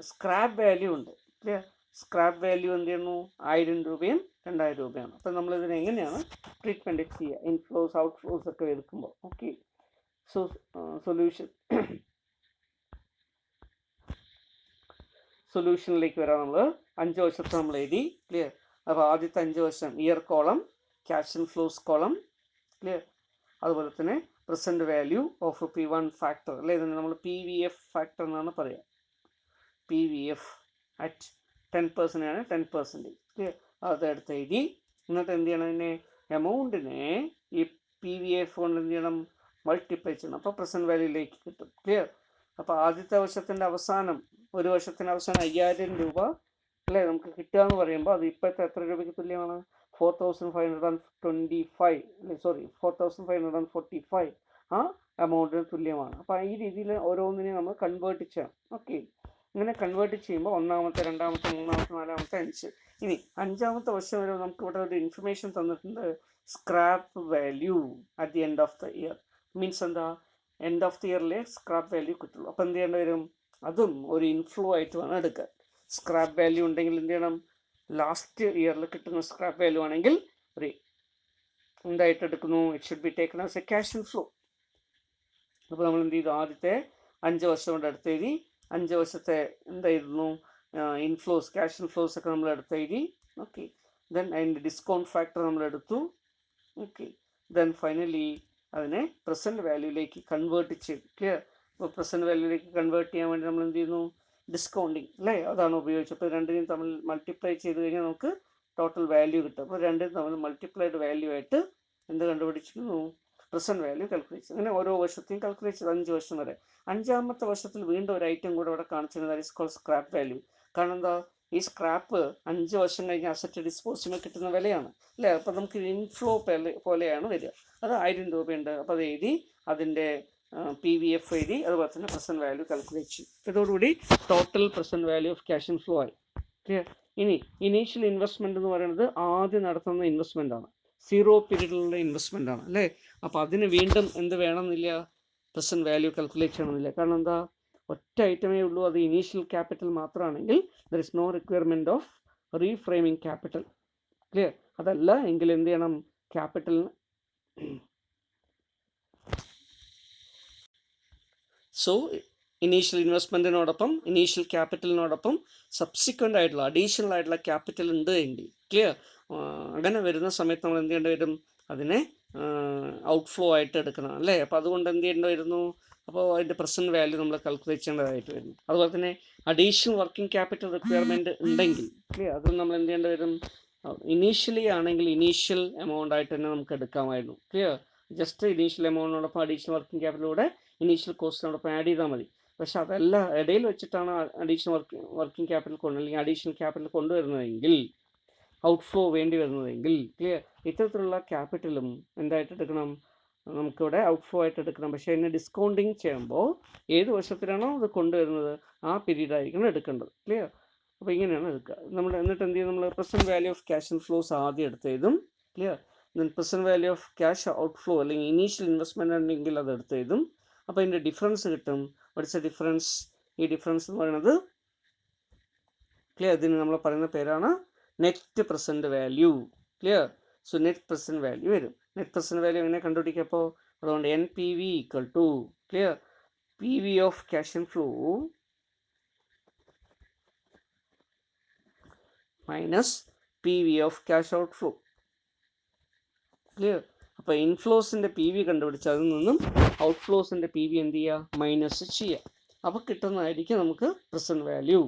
Scrap value ഉണ്ട് ക്ലിയർ. സ്ക്രാപ്പ് വാല്യൂ എന്ത് ചെയ്യുന്നു 1000 രൂപയും 2000 രൂപയാണ്. അപ്പോൾ നമ്മളിതിനെ എങ്ങനെയാണ് ട്രീറ്റ്മെൻറ്റ് ചെയ്യുക ഇൻഫ്ലോസ് ഔട്ട്ഫ്ലോസ് ഒക്കെ എടുക്കുമ്പോൾ ഓക്കെ. സോ സൊല്യൂഷനിലേക്ക് വരാം. നമ്മൾ 5 വർഷത്തെ നമ്മൾ എഴുതി ക്ലിയർ. അപ്പോൾ ആദ്യത്തെ 5 വർഷം year column cash inflows column clear. അതുപോലെ തന്നെ present value of P1 factor അല്ലേ, ഇതിന് നമ്മൾ PVF ഫാക്ടർ എന്നാണ് പറയുക. PVF അറ്റ് 10% ആണ് 10%. അതെടുത്ത് എഴുതി. എന്നിട്ട് എന്ത് ചെയ്യണം, അതിനെ എമൗണ്ടിനെ ഈ PVF കൊണ്ട് എന്ത് ചെയ്യണം, മൾട്ടിപ്ലൈ ചെയ്യണം. അപ്പോൾ പ്രസൻറ്റ് വാല്യൂയിലേക്ക് കിട്ടും. ക്ലിയർ. അപ്പോൾ ആദ്യത്തെ വർഷത്തിൻ്റെ അവസാനം, ഒരു വർഷത്തിൻ്റെ അവസാനം 5000 രൂപ അല്ലേ നമുക്ക് കിട്ടുക എന്ന് പറയുമ്പോൾ അത് ഇപ്പോഴത്തെ എത്ര രൂപയ്ക്ക് തുല്യമാണ്? 4525 അല്ലേ, സോറി 4545 ആ എമൗണ്ടിന് തുല്യമാണ്. അപ്പോൾ ഈ രീതിയിൽ ഓരോന്നിനെയും നമ്മൾ കൺവേർട്ട് ചെയ്യണം. ഓക്കെ, ഇങ്ങനെ കൺവേർട്ട് ചെയ്യുമ്പോൾ ഒന്നാമത്തെ, രണ്ടാമത്തെ, മൂന്നാമത്തെ, നാലാമത്തെ, 5. ഇനി 5ാമത്തെ വർഷം വരെ നമുക്ക് ഇവിടെ ഒരു ഇൻഫർമേഷൻ തന്നിട്ടുണ്ട്, scrap value at the end of the year. Means എന്താ, എൻഡ് ഓഫ് ദി ഇയറിലെ സ്ക്രാപ്പ് വാല്യൂ കിട്ടുള്ളൂ. അപ്പോൾ എന്ത് ചെയ്യേണ്ടി വരും, അതും ഒരു ഇൻഫ്ലോ ആയിട്ട് വേണം എടുക്കാൻ. സ്ക്രാപ്പ് വാല്യൂ ഉണ്ടെങ്കിൽ എന്ത് ചെയ്യണം, ലാസ്റ്റ് ഇയറിൽ കിട്ടുന്ന സ്ക്രാപ്പ് വാല്യൂ ആണെങ്കിൽ ഒരു എന്തായിട്ട് എടുക്കുന്നു, it should B taken as A cash inflow. അപ്പോൾ നമ്മൾ എന്ത് ചെയ്തു, ആദ്യത്തെ 5 വർഷം കൊണ്ട് എടുത്തെഴുതി. 5 വർഷത്തെ എന്തായിരുന്നു ഇൻഫ്ലോസ്, ക്യാഷ് ഇൻഫ്ലോസ് ഒക്കെ നമ്മൾ എടുത്തെഴുതി. ഓക്കെ, ദെൻ അതിൻ്റെ ഡിസ്കൗണ്ട് ഫാക്ടർ നമ്മൾ എടുത്തു. ഓക്കെ, ദെൻ ഫൈനലി അതിനെ പ്രസൻറ്റ് വാല്യൂയിലേക്ക് കൺവേർട്ട് ചെയ്തു. ക്ലിയർ. അപ്പോൾ പ്രസൻറ്റ് വാല്യൂയിലേക്ക് കൺവേർട്ട് ചെയ്യാൻ വേണ്ടി നമ്മൾ എന്ത് ചെയ്യുന്നു, ഡിസ്കൗണ്ടിങ് അല്ലേ, അതാണ് ഉപയോഗിച്ചത്. അപ്പോൾ രണ്ടിനെയും തമ്മിൽ മൾട്ടിപ്ലൈ ചെയ്ത് കഴിഞ്ഞാൽ നമുക്ക് ടോട്ടൽ വാല്യൂ കിട്ടും. അപ്പോൾ രണ്ടിനും തമ്മിൽ മൾട്ടിപ്ലൈഡ് വാല്യൂ ആയിട്ട് എന്ത് കണ്ടുപിടിച്ചിരുന്നു, പ്രസൻറ്റ് വാല്യൂ കാൽക്കുലേറ്റ് ചെയ്തു. അങ്ങനെ ഓരോ വർഷത്തെയും കാൽക്കുലേറ്റ് ചെയ്ത് 5 വർഷം വരെ. 5ാമത്തെ വർഷത്തിൽ വീണ്ടും ഒരു ഐറ്റം കൂടെ ഇവിടെ കാണിച്ചിരുന്നത് that is called scrap value. കാരണം എന്താ, ഈ സ്ക്രാപ്പ് 5 വർഷം കഴിഞ്ഞ് അസറ്റ് ഡിസ്പോസിന് കിട്ടുന്ന വിലയാണ് അല്ലേ. അപ്പോൾ നമുക്ക് ഇൻഫ്ലോ പോലെയാണ് വരിക. അത് 1000 രൂപയുണ്ട്. അപ്പോൾ അത് എഴുതി, അതിൻ്റെ PVF എഴുതി, അതുപോലെ തന്നെ പ്രസൻറ്റ് വാല്യൂ കാൽക്കുലേറ്റ് ചെയ്യും. ഇതോടുകൂടി total present value of cash inflow ആയി. ക്ലിയർ. ഇനി ഇനീഷ്യൽ ഇൻവെസ്റ്റ്മെൻറ്റ് എന്ന് പറയുന്നത് ആദ്യം നടത്തുന്ന ഇൻവെസ്റ്റ്മെൻ്റ് ആണ്, 0 പീരീഡിലുള്ള ഇൻവെസ്റ്റ്മെൻ്റ് ആണ് അല്ലേ. അപ്പോൾ അതിന് വീണ്ടും എന്ത് വേണമെന്നില്ല, പ്രസൻറ്റ് വാല്യൂ കാൽക്കുലേറ്റ് ചെയ്യണമെന്നില്ല. കാരണം എന്താ, ഒറ്റ ഐറ്റമേ ഉള്ളൂ, അത് ഇനീഷ്യൽ ക്യാപിറ്റൽ മാത്രമാണെങ്കിൽ there is no requirement of reframing capital. Clear. അതല്ല എങ്കിൽ എന്ത് ചെയ്യണം, ക്യാപിറ്റലിന് സോ ഇനീഷ്യൽ ഇൻവെസ്റ്റ്മെൻറ്റിനോടൊപ്പം, ഇനീഷ്യൽ ക്യാപിറ്റലിനോടൊപ്പം സബ്സിക്വൻ്റ് ആയിട്ടുള്ള അഡീഷണൽ ആയിട്ടുള്ള ക്യാപിറ്റൽ ഉണ്ട് എങ്കിൽ, ക്ലിയർ, അങ്ങനെ വരുന്ന സമയത്ത് നമ്മൾ എന്ത് ചെയ്യേണ്ടി വരും, അതിനെ ഔട്ട്ഫ്ലോ ആയിട്ട് എടുക്കണം അല്ലേ. അപ്പോൾ അതുകൊണ്ട് എന്ത് ചെയ്യേണ്ടി വരുന്നു, അപ്പോൾ അതിൻ്റെ പ്രസൻറ്റ് വാല്യൂ നമ്മൾ കാൽക്കുലേറ്റ് ചെയ്യേണ്ടതായിട്ട് വരുന്നു. അതുപോലെ തന്നെ അഡീഷണൽ വർക്കിംഗ് ക്യാപിറ്റൽ റിക്വയർമെൻറ്റ് ഉണ്ടെങ്കിൽ, ക്ലിയർ, അതും നമ്മൾ എന്ത് ചെയ്യേണ്ടി വരും, ഇനീഷ്യലി ആണെങ്കിൽ ഇനീഷ്യൽ എമൗണ്ട് ആയിട്ട് തന്നെ നമുക്ക് എടുക്കാമായിരുന്നു. ക്ലിയർ. ജസ്റ്റ് ഇനീഷ്യൽ എമൗണ്ടിനോടൊപ്പം അഡീഷണൽ വർക്കിംഗ് ക്യാപിറ്റലിലൂടെ ഇനീഷ്യൽ കോസ്റ്റിനോടൊപ്പം ആഡ് ചെയ്താൽ മതി. പക്ഷെ അതല്ല, ഇടയിൽ വെച്ചിട്ടാണ് അഡീഷണൽ വർക്കിംഗ് ക്യാപിറ്റൽ അല്ലെങ്കിൽ അഡീഷണൽ ക്യാപിറ്റൽ കൊണ്ടുവരുന്നതെങ്കിൽ, ഔട്ട്ഫ്ലോ വേണ്ടി വരുന്നതെങ്കിൽ, ക്ലിയർ, ഇത്തരത്തിലുള്ള ക്യാപിറ്റലും എന്തായിട്ട് എടുക്കണം, നമുക്കിവിടെ ഔട്ട്ഫ്ലോ ആയിട്ട് എടുക്കണം. പക്ഷേ അതിനെ ഡിസ്കൗണ്ടിങ് ചെയ്യുമ്പോൾ ഏത് വർഷത്തിലാണോ അത് കൊണ്ടുവരുന്നത് ആ പീരീഡ് ആയിരിക്കണം എടുക്കേണ്ടത്. ക്ലിയർ. അപ്പോൾ ഇങ്ങനെയാണ് എടുക്കുക. നമ്മൾ എന്നിട്ട് എന്ത് ചെയ്യും, നമ്മൾ present value of cash inflows ആദ്യം എടുത്തെഴുതും. Clear. Then present value of cash outflow അല്ലെങ്കിൽ ഇനീഷ്യൽ ഇൻവെസ്റ്റ്മെൻറ്റ് ഉണ്ടെങ്കിൽ അത് എടുത്തെഴുതും. അപ്പോൾ അതിൻ്റെ ഡിഫറൻസ് കിട്ടും. വാട്ട്സ് എ ഡിഫറൻസ്, ഈ ഡിഫറൻസ് എന്ന് പറയുന്നത്, ക്ലിയർ, ഇതിന് നമ്മൾ പറയുന്ന പേരാണ് net present value. Clear. So net present value വരും. നെറ്റ് പ്രസൻറ്റ് വാല്യൂ എങ്ങനെ കണ്ടുപിടിക്കപ്പോൾ, അതുകൊണ്ട് NPV equal to, clear, PV of cash inflow minus PV of cash outflow. Clear. അപ്പോൾ ഇൻഫ്ലോസിൻ്റെ PV കണ്ടുപിടിച്ച് അതിൽ നിന്നും ഔട്ട്ഫ്ലോസിൻ്റെ PV എന്ത് ചെയ്യുക, മൈനസ് ചെയ്യുക. അപ്പോൾ കിട്ടുന്നതായിരിക്കും നമുക്ക് പ്രസൻറ്റ് വാല്യൂ.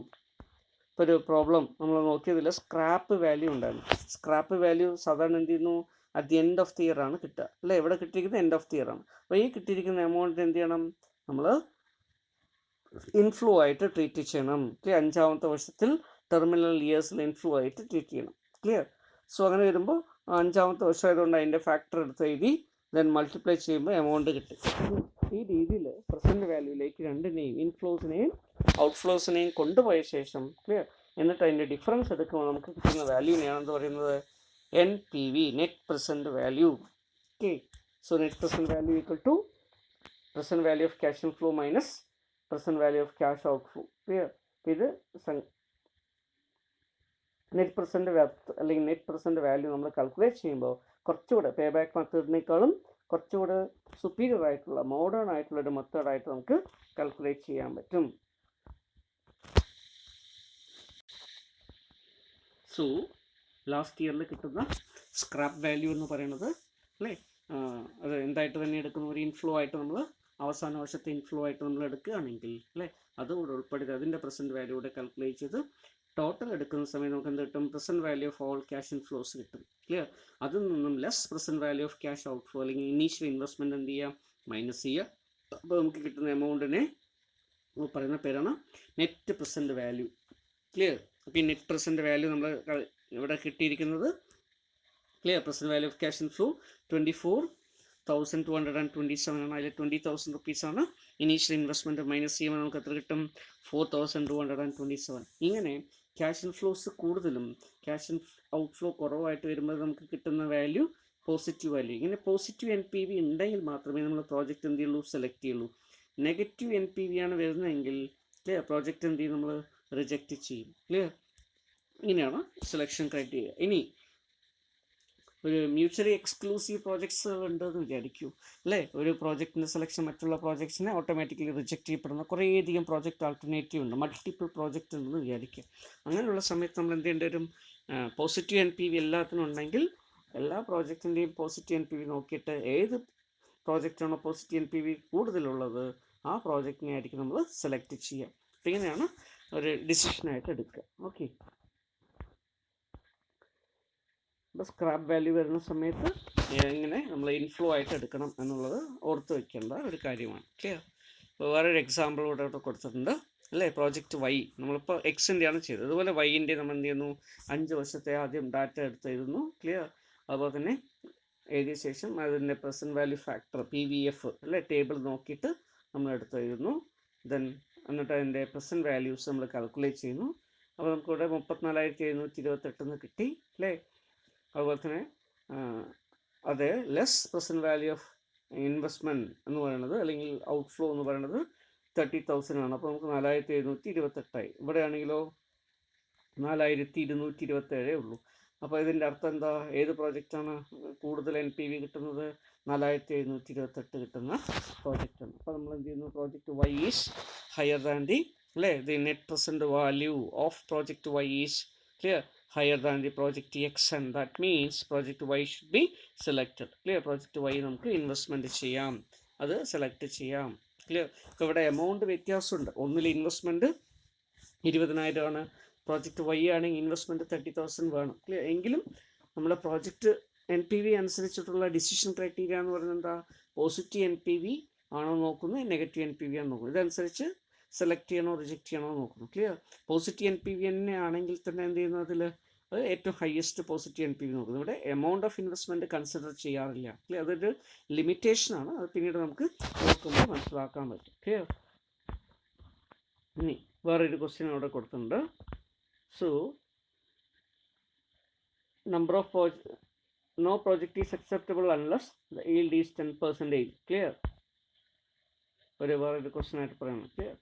ഇപ്പോൾ ഒരു പ്രോബ്ലം നമ്മൾ നോക്കിയതിൽ സ്ക്രാപ്പ് വാല്യൂ ഉണ്ടായിരുന്നു. സ്ക്രാപ്പ് വാല്യൂ സാധാരണ എന്ത് ചെയ്യുന്നു, at the end of the year ആണ് കിട്ടുക അല്ലേ. ഇവിടെ കിട്ടിയിരിക്കുന്നത് എൻഡ് ഓഫ് ദി ഇയർ ആണ്. അപ്പോൾ ഈ കിട്ടിയിരിക്കുന്ന എമൗണ്ട് എന്ത് ചെയ്യണം, നമ്മൾ ഇൻഫ്ലോ ആയിട്ട് ട്രീറ്റ് ചെയ്യണം. ക്ലിയർ. 5ാമത്തെ വർഷത്തിൽ ടെർമിനൽ ഇയേഴ്സിൽ ഇൻഫ്ലോ ആയിട്ട് ട്രീറ്റ് ചെയ്യണം. ക്ലിയർ. സോ അങ്ങനെ വരുമ്പോൾ 5ാമത്തെ വർഷം ആയതുകൊണ്ട് അതിൻ്റെ ഫാക്ടർ എടുത്ത് എഴുതി, ദെൻ മൾട്ടിപ്ലൈ ചെയ്യുമ്പോൾ എമൗണ്ട് കിട്ടും. ഈ രീതിയിൽ പ്രസൻറ്റ് വാല്യൂയിലേക്ക് രണ്ടിനെയും, ഇൻഫ്ലോസിനെയും ഔട്ട്ഫ്ലോസിനെയും കൊണ്ടുപോയ ശേഷം, ക്ലിയർ, എന്നിട്ട് അതിൻ്റെ ഡിഫറൻസ് എടുക്കുമ്പോൾ നമുക്ക് കിട്ടുന്ന വാല്യൂനെയാണെന്ന് പറയുന്നത് NPV, net present value. Okay. So net present value equal to present value of cash inflow minus present value of cash outflow. Clear. ഇത് നെറ്റ് പ്രസൻറ്റ് അല്ലെങ്കിൽ നെറ്റ് പ്രസൻറ്റ് വാല്യൂ നമ്മൾ കാൽക്കുലേറ്റ് ചെയ്യുമ്പോൾ കുറച്ചുകൂടെ പേ ബാക്ക് മെത്തേഡിനേക്കാളും കുറച്ചുകൂടെ superior ആയിട്ടുള്ള, modern ആയിട്ടുള്ള ഒരു മെത്തേഡായിട്ട് നമുക്ക് കാൽക്കുലേറ്റ് ചെയ്യാൻ പറ്റും. സോ ലാസ്റ്റ് ഇയറിൽ കിട്ടുന്ന സ്ക്രാപ്പ് വാല്യൂ എന്ന് പറയുന്നത് അല്ലേ, അത് എന്തായിട്ട് തന്നെ എടുക്കുന്ന ഒരു ഇൻഫ്ലോ ആയിട്ട് നമ്മൾ അവസാന വർഷത്തെ ഇൻഫ്ലോ ആയിട്ട് നമ്മൾ എടുക്കുകയാണെങ്കിൽ അല്ലേ, അതുകൂടെ ഉൾപ്പെടുത്തി അതിൻ്റെ പ്രസൻറ്റ് വാല്യൂ കൂടെ കാൽക്കുലേറ്റ് ചെയ്ത് ടോട്ടൽ എടുക്കുന്ന സമയം നമുക്ക് എന്ത് കിട്ടും? Present value of all cash inflows കിട്ടും. ക്ലിയർ? അതിൽ നിന്നും less present value of cash outflow അല്ലെങ്കിൽ ഇനീഷ്യൽ ഇൻവെസ്റ്റ്മെൻറ്റ് എന്ത് ചെയ്യുക? മൈനസ് ചെയ്യുക. അപ്പോൾ നമുക്ക് കിട്ടുന്ന എമൗണ്ടിനെ പറയുന്ന പേരാണ് നെറ്റ് പ്രസൻറ്റ് വാല്യൂ. ക്ലിയർ? അപ്പോൾ ഈ നെറ്റ് പ്രസൻറ്റ് വാല്യൂ നമ്മൾ ഇവിടെ കിട്ടിയിരിക്കുന്നത് clear present value of cash inflow 24,227 ആണ്. അതിൽ 20,000 റുപ്പീസാണ് ഇനീഷ്യൽ ഇൻവെസ്റ്റ്മെൻറ്റ് മൈനസ് ചെയ്യുമ്പോൾ നമുക്ക് എത്ര കിട്ടും? 4,227. ഇങ്ങനെ ക്യാഷ് ഇൻഫ്ലോസ് കൂടുതലും ക്യാഷ് ഔട്ട്ഫ്ലോ കുറവായിട്ട് വരുമ്പോൾ നമുക്ക് കിട്ടുന്ന വാല്യൂ പോസിറ്റീവ് വാല്യൂ. ഇങ്ങനെ പോസിറ്റീവ് NPV ഉണ്ടെങ്കിൽ മാത്രമേ നമ്മൾ പ്രോജക്റ്റ് എന്ത് ചെയ്യുള്ളൂ? സെലക്ട് ചെയ്യുള്ളൂ. നെഗറ്റീവ് NPV ആണ് വരുന്നതെങ്കിൽ ക്ലിയർ പ്രോജക്റ്റ് എന്ത് ചെയ്യും? നമ്മൾ റിജക്റ്റ് ചെയ്യും. ക്ലിയർ? ഇങ്ങനെയാണ് സെലക്ഷൻ ക്രൈറ്റീരിയ. ഇനി ഒരു മ്യൂച്വലി എക്സ്ക്ലൂസീവ് പ്രോജക്ട്സ് ഉണ്ടെന്ന് വിചാരിക്കൂ അല്ലേ. ഒരു പ്രോജക്റ്റിൻ്റെ സെലക്ഷൻ മറ്റുള്ള പ്രോജക്ട്സിനെ ഓട്ടോമാറ്റിക്കലി റിജക്റ്റ് ചെയ്യപ്പെടുന്ന കുറേയധികം പ്രോജക്റ്റ് ആൾട്ടർനേറ്റീവ് ഉണ്ട്, മൾട്ടിപ്പിൾ പ്രോജക്റ്റ് ഉണ്ടെന്ന് വിചാരിക്കുക. അങ്ങനെയുള്ള സമയത്ത് നമ്മൾ എന്ത് ചെയ്യേണ്ടി വരും? പോസിറ്റീവ് NPV എല്ലാത്തിനും ഉണ്ടെങ്കിൽ എല്ലാ പ്രോജക്റ്റിൻ്റെയും പോസിറ്റീവ് NPV നോക്കിയിട്ട് ഏത് പ്രോജക്റ്റാണോ പോസിറ്റീവ് NPV കൂടുതലുള്ളത് ആ പ്രോജക്റ്റിനെ ആയിരിക്കും നമ്മൾ സെലക്ട് ചെയ്യുക. അപ്പോൾ ഇങ്ങനെയാണ് ഒരു ഡിസിഷനായിട്ട് എടുക്കുക. ഓക്കെ. അപ്പോൾ സ്ക്രാപ്പ് വാല്യൂ വരുന്ന സമയത്ത് ഇങ്ങനെ നമ്മൾ ഇൻഫ്ലോ ആയിട്ട് എടുക്കണം എന്നുള്ളത് ഓർത്ത് വയ്ക്കേണ്ട ഒരു കാര്യമാണ്. ക്ലിയർ? അപ്പോൾ വേറൊരു എക്സാമ്പിൾ ഇവിടെ കൊടുത്തിട്ടുണ്ട് അല്ലേ. പ്രോജക്റ്റ് Y നമ്മളിപ്പോൾ എക്സിൻ്റെയാണ് ചെയ്തത്. അതുപോലെ Yൻ്റെ നമ്മൾ എന്ത് ചെയ്യുന്നു? 5 വർഷത്തെ ആദ്യം ഡാറ്റ എടുത്ത് എഴുതുന്നു. ക്ലിയർ? അതുപോലെ തന്നെ എഴുതിയ ശേഷം അതിൻ്റെ പ്രസൻറ്റ് വാല്യൂ ഫാക്ടർ PVF അല്ലേ ടേബിൾ നോക്കിയിട്ട് നമ്മൾ എടുത്ത് എഴുതുന്നു. ദെൻ എന്നിട്ട് അതിൻ്റെ പ്രസൻറ്റ് വാല്യൂസ് നമ്മൾ കാൽക്കുലേറ്റ് ചെയ്യുന്നു. അപ്പോൾ നമുക്കിവിടെ 34,728 കിട്ടി അല്ലേ. അതുപോലെ തന്നെ അത് less present value of investment എന്ന് പറയുന്നത് അല്ലെങ്കിൽ ഔട്ട്ഫ്ലോ എന്ന് പറയുന്നത് 30,000 ആണ്. അപ്പോൾ നമുക്ക് 4,728 ഇവിടെ ആണെങ്കിലോ 4,227 ഉള്ളൂ. അപ്പോൾ ഇതിൻ്റെ അർത്ഥം എന്താ? ഏത് പ്രോജക്റ്റാണ് കൂടുതൽ NPV കിട്ടുന്നത്? 4,728 കിട്ടുന്ന പ്രോജക്റ്റാണ്. അപ്പോൾ നമ്മൾ എന്ത് ചെയ്യുന്നു? Project Y is higher than the അല്ലേ the net present value of project Y is clear higher than the project X, and that means project Y should be selected. Clear? Project Y നമുക്ക് investment ചെയ്യാം, അത് select ചെയ്യാം. Clear? ഇവിടെ amount വ്യത്യാസമുണ്ട്. ഒന്നിൽ investment 20,000 ആണ്, project Y ആണെങ്കിൽ investment 30,000 വേണം. ക്ലിയർ? എങ്കിലും നമ്മുടെ പ്രോജക്റ്റ് NPV അനുസരിച്ചിട്ടുള്ള ഡിസിഷൻ ക്രൈറ്റീരിയ എന്ന് പറയുന്നത് എന്താ? പോസിറ്റീവ് NPV ആണോ നോക്കുന്നത്, നെഗറ്റീവ് NPV ആണോ നോക്കുന്നത്. ഇതനുസരിച്ച് സെലക്ട് ചെയ്യണോ റിജക്റ്റ് ചെയ്യണോ നോക്കുന്നു. ക്ലിയർ? പോസിറ്റീവ് NPV തന്നെ ആണെങ്കിൽ തന്നെ എന്ത് ചെയ്യുന്നു? അതിൽ അത് ഏറ്റവും ഹയസ്റ്റ് പോസിറ്റീവ് NPV നോക്കുന്നത്. ഇവിടെ എമൗണ്ട് ഓഫ് ഇൻവെസ്റ്റ്മെൻറ്റ് കൺസിഡർ ചെയ്യാറില്ല. ക്ലിയർ? അതൊരു ലിമിറ്റേഷനാണ്. അത് പിന്നീട് നമുക്ക് നോക്കുമ്പോൾ മനസ്സിലാക്കാൻ പറ്റും. ക്ലിയർ? ഇനി വേറൊരു ക്വസ്റ്റ്യൻ അവിടെ കൊടുത്തിട്ടുണ്ട്. So number of no project is acceptable unless the yield is 10%. Clear? വേറൊരു ക്വസ്റ്റ്യൻ ആയിട്ട് പറയണം. ക്ലിയർ?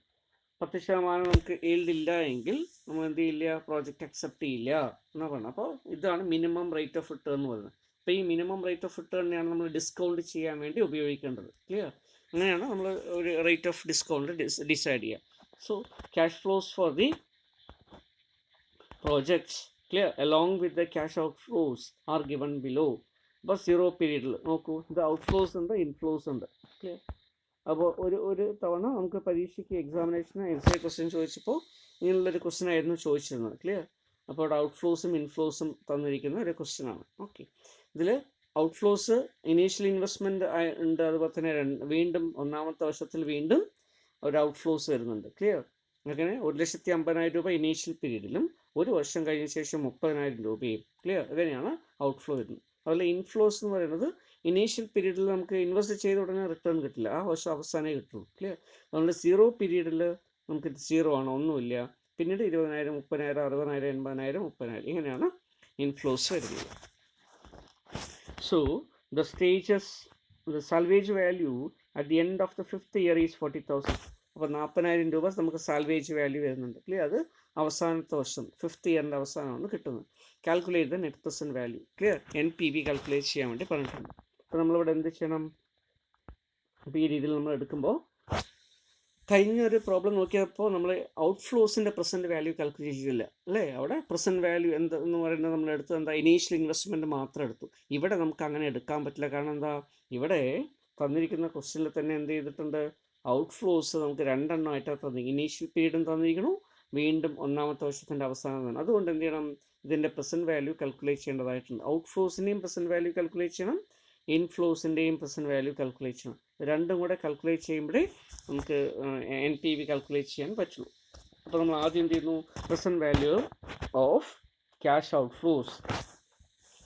10% നമുക്ക് yield ഇല്ല എങ്കിൽ നമ്മൾ എന്ത് ചെയ്യില്ല? പ്രോജക്റ്റ് അക്സെപ്റ്റ് ചെയ്യില്ല എന്നാണ് പറയുന്നത്. അപ്പോൾ ഇതാണ് മിനിമം റേറ്റ് ഓഫ് റിട്ടേൺ എന്ന് പറയുന്നത്. അപ്പോൾ ഈ മിനിമം റേറ്റ് ഓഫ് റിട്ടേണിനെയാണ് നമ്മൾ ഡിസ്കൗണ്ട് ചെയ്യാൻ വേണ്ടി ഉപയോഗിക്കേണ്ടത്. ക്ലിയർ? അങ്ങനെയാണ് നമ്മൾ ഒരു റേറ്റ് ഓഫ് ഡിസ്കൗണ്ട് ഡിസൈഡ് ചെയ്യുക. So cash flows for the projects clear along with the cash out flows are given below. അപ്പോൾ 0 പീരീഡിൽ നോക്കൂ, ഇത് ഔട്ട് ഫ്ലോസ് ഉണ്ട്, ഇൻഫ്ലോസ് ഉണ്ട്. ക്ലിയർ? അപ്പോൾ ഒരു തവണ നമുക്ക് പരീക്ഷയ്ക്ക് എക്സാമിനേഷന് എസ്ഐ ക്വസ്റ്റ്യൻ ചോദിച്ചപ്പോൾ ഇങ്ങനെയുള്ളൊരു ക്വസ്റ്റ്യൻ ആയിരുന്നു ചോദിച്ചിരുന്നത്. ക്ലിയർ? അപ്പോൾ അവിടെ ഔട്ട്ഫ്ലോസും ഇൻഫ്ലോസും തന്നിരിക്കുന്ന ഒരു ക്വസ്റ്റ്യനാണ്. ഓക്കെ. ഇതിൽ ഔട്ട്ഫ്ലോസ് ഇനീഷ്യൽ ഇൻവെസ്റ്റ്മെൻറ്റ് ഉണ്ട്, അതുപോലെ തന്നെ വീണ്ടും ഒന്നാമത്തെ വർഷത്തിൽ വീണ്ടും ഒരു ഔട്ട്ഫ്ലോസ് വരുന്നുണ്ട്. ക്ലിയർ? അങ്ങനെ 1,50,000 രൂപ ഇനീഷ്യൽ പീരീഡിലും 1 വർഷം കഴിഞ്ഞ ശേഷം 30,000 രൂപയും. ക്ലിയർ? അങ്ങനെയാണ് ഔട്ട്ഫ്ലോ വരുന്നത്. അതുപോലെ ഇൻഫ്ലോസ് എന്ന് പറയുന്നത് ഇനീഷ്യൽ പീരീഡിൽ നമുക്ക് ഇൻവെസ്റ്റ് ചെയ്ത ഉടനെ റിട്ടേൺ കിട്ടില്ല, ആ വർഷം അവസാനമേ കിട്ടുള്ളൂ. ക്ലിയർ? അതുകൊണ്ട് 0 പീരീഡിൽ നമുക്ക് 0 ആണ്, ഒന്നുമില്ല. പിന്നീട് 20,000, 30,000, 60,000, 80,000, 30,000 ഇങ്ങനെയാണ് ഇൻഫ്ലോസ് വരുന്നത്. So the salvage value at the end of the 5th year is 40,000. അപ്പോൾ 40,000 രൂപ നമുക്ക് സാൽവേജ് വാല്യൂ വരുന്നുണ്ട്. ക്ലിയർ? അത് അവസാനത്തെ വർഷം 5th year അവസാനമാണ് കിട്ടുന്നത്. Calculate the net present value. Clear? NPV calculate ചെയ്യാൻ വേണ്ടി പറഞ്ഞിട്ടുണ്ട്. അപ്പോൾ നമ്മളിവിടെ എന്ത് ചെയ്യണം? അപ്പോൾ ഈ രീതിയിൽ നമ്മൾ എടുക്കുമ്പോൾ കഴിഞ്ഞ ഒരു പ്രോബ്ലം നോക്കിയപ്പോൾ നമ്മൾ ഔട്ട്ഫ്ലോസിൻ്റെ പ്രസൻറ്റ് വാല്യൂ കാൽക്കുലേറ്റ് ചെയ്തില്ല അല്ലേ? അവിടെ പ്രസൻറ്റ് വാല്യൂ എന്തെന്ന് പറയുന്നത് നമ്മൾ എടുത്തത് എന്താ, ഇനീഷ്യൽ ഇൻവെസ്റ്റ്മെൻറ്റ് മാത്രം എടുത്തു. ഇവിടെ നമുക്ക് അങ്ങനെ എടുക്കാൻ പറ്റില്ല. കാരണം എന്താ, ഇവിടെ തന്നിരിക്കുന്ന ക്വസ്റ്റ്യനിൽ തന്നെ എന്ത് ചെയ്തിട്ടുണ്ട്, ഔട്ട്ഫ്ലോസ് നമുക്ക് രണ്ടെണ്ണമായിട്ടാണ് തന്നിരിക്കും. ഇനീഷ്യൽ പീരീഡും തന്നിരിക്കുന്നു, വീണ്ടും ഒന്നാമത്തെ വർഷത്തിൻ്റെ അവസാനം തന്നെ. അതുകൊണ്ട് എന്ത് ചെയ്യണം, ഇതിൻ്റെ പ്രസൻറ്റ് വാല്യൂ കാൽക്കുലേറ്റ് ചെയ്യേണ്ടതായിട്ടുണ്ട്. ഔട്ട്ഫ്ലോസിൻ്റെയും പ്രസൻറ്റ് വാല്യൂ കാൽക്കുലേറ്റ് ചെയ്യണം, ഇൻഫ്ലോസിൻ്റെയും പ്രസൻറ്റ് വാല്യൂ കാൽക്കുലേറ്റ് ചെയ്യണം. രണ്ടും കൂടെ കാൽക്കുലേറ്റ് ചെയ്യുമ്പോഴേ നമുക്ക് NPV കാൽക്കുലേറ്റ് ചെയ്യാൻ പറ്റുള്ളൂ. അപ്പോൾ നമ്മൾ ആദ്യം എന്ത് ചെയ്യുന്നു, present value of cash outflows.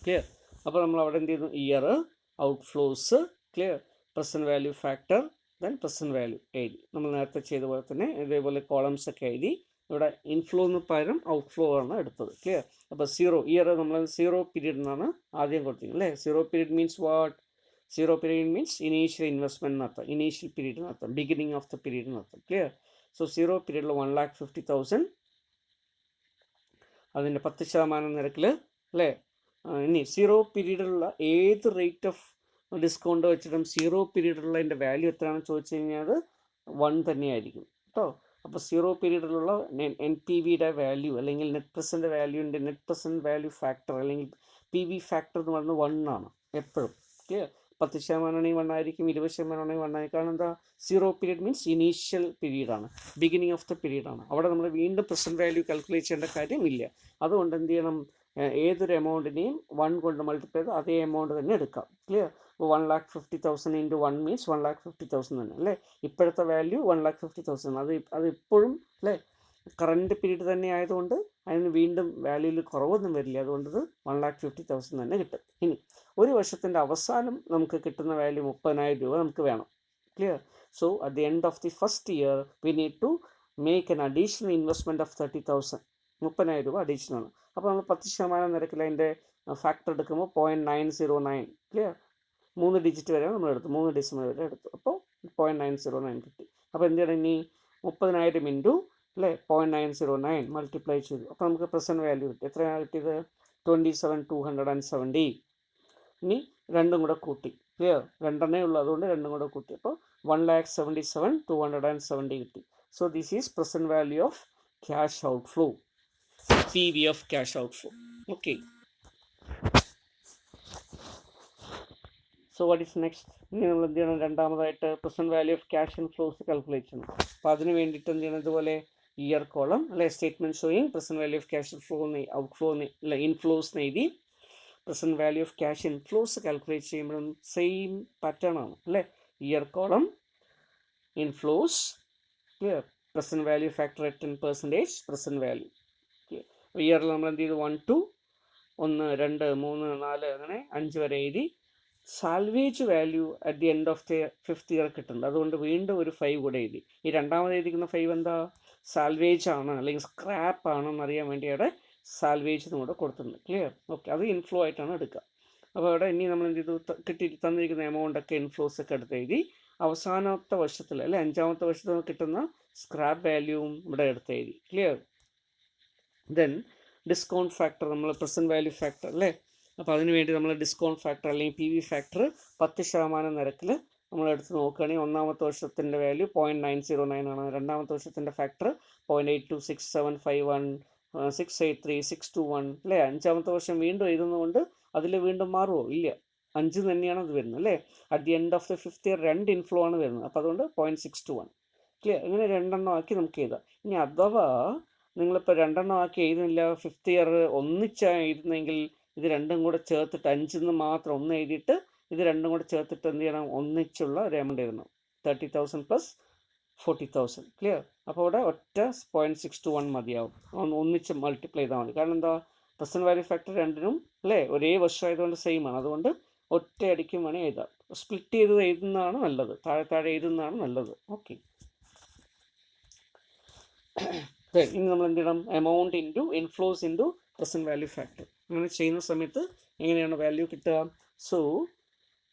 Clear? അപ്പോൾ നമ്മൾ അവിടെ എന്ത് ചെയ്യുന്നു, year, outflows, clear, present value factor, then present value എഴുതി. നമ്മൾ നേരത്തെ ചെയ്ത പോലെ തന്നെ ഇതേപോലെ കോളംസ് ഒക്കെ എഴുതി. ഇവിടെ ഇൻഫ്ലോന്ന് പകരം ഔട്ട്ഫ്ലോ ആണ് എടുത്തത്. ക്ലിയർ? അപ്പോൾ 0 ഇയർ നമ്മൾ 0 പീരീഡ് എന്നാണ് ആദ്യം കൊടുത്തിരിക്കുന്നത് അല്ലേ? 0 period means what? 0 period means initial investment നടത്താം, ഇനീഷ്യൽ പീരീഡ് നടത്താം, ബിഗിനിങ് ഓഫ് ദ പീരീഡ് നടത്താം. ക്ലിയർ? സോ 0 പീരീഡിൽ 1,50,000 അതിൻ്റെ 10% നിരക്കിൽ അല്ലേ? ഇനി 0 പീരീഡിലുള്ള ഏത് റേറ്റ് ഓഫ് ഡിസ്കൗണ്ട് വെച്ചിട്ടും 0 പീരീഡിലുള്ള അതിൻ്റെ വാല്യൂ എത്രയാണെന്ന് ചോദിച്ചു കഴിഞ്ഞാൽ അത് 1 തന്നെയായിരിക്കും കേട്ടോ. അപ്പോൾ 0 പീരീഡിലുള്ള NPVയുടെ വാല്യൂ അല്ലെങ്കിൽ നെറ്റ് പ്രസൻറ്റ് വാല്യൂൻ്റെ നെറ്റ് പ്രസൻറ്റ് വാല്യൂ ഫാക്ടർ അല്ലെങ്കിൽ PV ഫാക്ടർ എന്ന് പറയുന്നത് 1 ആണ് എപ്പോഴും. ക്ലിയർ? 10% 1 ആയിരിക്കും, 20% 1 ആയിരിക്കും. കാരണം എന്താ, 0 പീരീഡ് മീൻസ് ഇനീഷ്യൽ പീരീഡാണ്, ബിഗിനിങ് ഓഫ് ദ പീരീഡാണ്. അവിടെ നമ്മൾ വീണ്ടും പ്രസൻറ്റ് വാല്യൂ കാൽക്കുലേറ്റ് ചെയ്യേണ്ട കാര്യമില്ല. അതുകൊണ്ട് എന്ത് ചെയ്യണം, ഏതൊരു എമൗണ്ടിനെയും 1 കൊണ്ട് മൾട്ടിപ്ലൈ ചെയ്ത് അതേ എമൗണ്ട് തന്നെ എടുക്കാം. ക്ലിയർ? ഇപ്പോൾ 1,50,000 ഇൻറ്റു 1 മീൻസ് 1,50,000 തന്നെ അല്ലേ? ഇപ്പോഴത്തെ വാല്യൂ 1,50,000. അത് ഇപ്പോഴും അല്ലേ കറൻറ്റ് പീരീഡ് തന്നെ ആയതുകൊണ്ട് അതിന് വീണ്ടും വാല്യൂവിൽ കുറവൊന്നും വരില്ല. അതുകൊണ്ട് ഇത് 1,50,000 തന്നെ കിട്ടും. ഇനി ഒരു വർഷത്തിൻ്റെ അവസാനം നമുക്ക് കിട്ടുന്ന വാല്യൂ 30,000 രൂപ നമുക്ക് വേണം. Clear? So at the end of the first year we need to make an additional investment of 30,000. 30,000 രൂപ അഡീഷണൽ ആണ്. അപ്പോൾ നമ്മൾ 10% നിരക്കിൽ അതിൻ്റെ ഫാക്ടർ എടുക്കുമ്പോൾ 0.909. ക്ലിയർ? 3 ഡിജിറ്റ് വരെ നമ്മൾ എടുത്തു, 3 ഡെസിമൽ വരെ എടുത്തു. അപ്പോൾ 0.909 കിട്ടി. അപ്പോൾ എന്ത് ചെയ്യണം, ഇനി 30,000 ഇൻറ്റു അല്ലേ 0.909 മൾട്ടിപ്ലൈ ചെയ്തു. അപ്പോൾ നമുക്ക് പ്രസൻറ്റ് വാല്യൂ കിട്ടി. എത്രയാണ് കിട്ടിയത്? 27,270. ഇനി രണ്ടും കൂടെ കൂട്ടി. ക്ലിയർ? രണ്ടെണ്ണേ ഉള്ളൂ, അതുകൊണ്ട് രണ്ടും കൂടെ കൂട്ടി. അപ്പോൾ 1,77,270 കിട്ടി. So this is present value of cash outflow, PV of cash outflow. Okay. So what is next? ഇനി നമ്മൾ എന്ത് ചെയ്യണം, രണ്ടാമതായിട്ട് present value of cash inflows calculate ചെയ്യണം. അപ്പോൾ അതിന് വേണ്ടിയിട്ട് എന്ത് ചെയ്യണം, ഇതുപോലെ ഇയർ കോളം അല്ലെ statement showing present value of cash outflow അല്ല ഇൻഫ്ലോസ് എഴുതി. Present value of cash inflows calculate ചെയ്യുമ്പോഴും സെയിം പാറ്റേൺ ആണ് അല്ലേ? Year column inflows, clear, present value factor at 10% present value. ഇയറിൽ നമ്മൾ എന്ത് ചെയ്തു, 1 to 1, 2, 3, 4 അങ്ങനെ 5 വരെ എഴുതി. Salvage value at the end of the 5th year കിട്ടുന്നുണ്ട്. അതുകൊണ്ട് വീണ്ടും ഒരു 5 കൂടെ എഴുതി. ഈ രണ്ടാമത് എഴുതിക്കുന്ന 5 എന്താ, സാൽവേജ് ആണ് അല്ലെങ്കിൽ സ്ക്രാപ്പ് ആണെന്ന് അറിയാൻ വേണ്ടി അവിടെ സാൽവേജ് കൂടെ കൊടുത്തിട്ടുണ്ട്. ക്ലിയർ? ഓക്കെ. അത് ഇൻഫ്ലോ ആയിട്ടാണ് എടുക്കുക. അപ്പോൾ അവിടെ ഇനി നമ്മൾ എന്ത് ചെയ്തു, തന്നിരിക്കുന്ന എമൗണ്ട് ഒക്കെ ഇൻഫ്ലോസ് ഒക്കെ എടുത്ത് എഴുതി. അവസാനത്തെ വർഷത്തിൽ അല്ലെ 5ാമത്തെ വർഷത്തിൽ കിട്ടുന്ന സ്ക്രാപ്പ് വാല്യൂവും ഇവിടെ എടുത്ത് എഴുതി. ക്ലിയർ? ദെൻ ഡിസ്കൗണ്ട് ഫാക്ടർ, നമ്മൾ പ്രസൻറ്റ് വാല്യൂ ഫാക്ടർ അല്ലേ? അപ്പോൾ അതിന് വേണ്ടി നമ്മൾ ഡിസ്കൗണ്ട് ഫാക്ടർ അല്ലെങ്കിൽ PV ഫാക്ടർ 10% നിരക്കിൽ നമ്മൾ എടുത്ത് നോക്കുകയാണെങ്കിൽ ഒന്നാമത്തെ വർഷത്തിൻ്റെ വാല്യൂ 0.909 ആണ്. രണ്ടാമത്തെ വർഷത്തിൻ്റെ ഫാക്ടർ 0.826751 683 621 അല്ലേ? 5ാമത്തെ വർഷം വീണ്ടും എഴുതുന്നതുകൊണ്ട് അതിൽ വീണ്ടും മാറുമോ? ഇല്ല, 5 തന്നെയാണ് അത് വരുന്നത് അല്ലേ? At the end of the 5th year 2 inflow ആണ് വരുന്നത്. അപ്പോൾ അതുകൊണ്ട് 0.621. ക്ലിയർ? ഇങ്ങനെ 2 എണ്ണം ആക്കി നമുക്ക് എഴുതാം. ഇനി അഥവാ നിങ്ങളിപ്പോൾ 2 എണ്ണം ആക്കി എഴുതുന്നില്ല, 5th ഇയർ ഒന്നിച്ചാണ് എഴുതുന്നെങ്കിൽ ഇത് രണ്ടും കൂടെ ചേർത്തിട്ട് 5 മാത്രം ഒന്ന് എഴുതിയിട്ട് ഇത് രണ്ടും കൂടെ ചേർത്തിട്ട് എന്ത് ചെയ്യണം, ഒന്നിച്ചുള്ള ഒരു എമൗണ്ട് എഴുതണം. 30,000 പ്ലസ് 40,000. ക്ലിയർ? അപ്പോൾ ഇവിടെ ഒറ്റ 0.621 മതിയാവും, ഒന്നിച്ച് മൾട്ടിപ്ലൈ ചെയ്താൽ മതി. കാരണം എന്താ, പ്രസൻറ്റ് വാല്യൂ ഫാക്ടർ രണ്ടിനും അല്ലേ ഒരേ വർഷമായതുകൊണ്ട് സെയിം ആണ്. അതുകൊണ്ട് ഒറ്റ അടിക്കും വേണേൽ എഴുതാം. സ്പ്ലിറ്റ് ചെയ്ത് എഴുതുന്നതാണ് നല്ലത്, താഴെ എഴുതുന്നതാണ് നല്ലത്. ഓക്കെ. ഇനി നമ്മൾ എന്ത് ചെയ്യണം, amount into inflows into present value factor. അങ്ങനെ ചെയ്യുന്ന സമയത്ത് എങ്ങനെയാണ് വാല്യൂ കിട്ടുക? സോ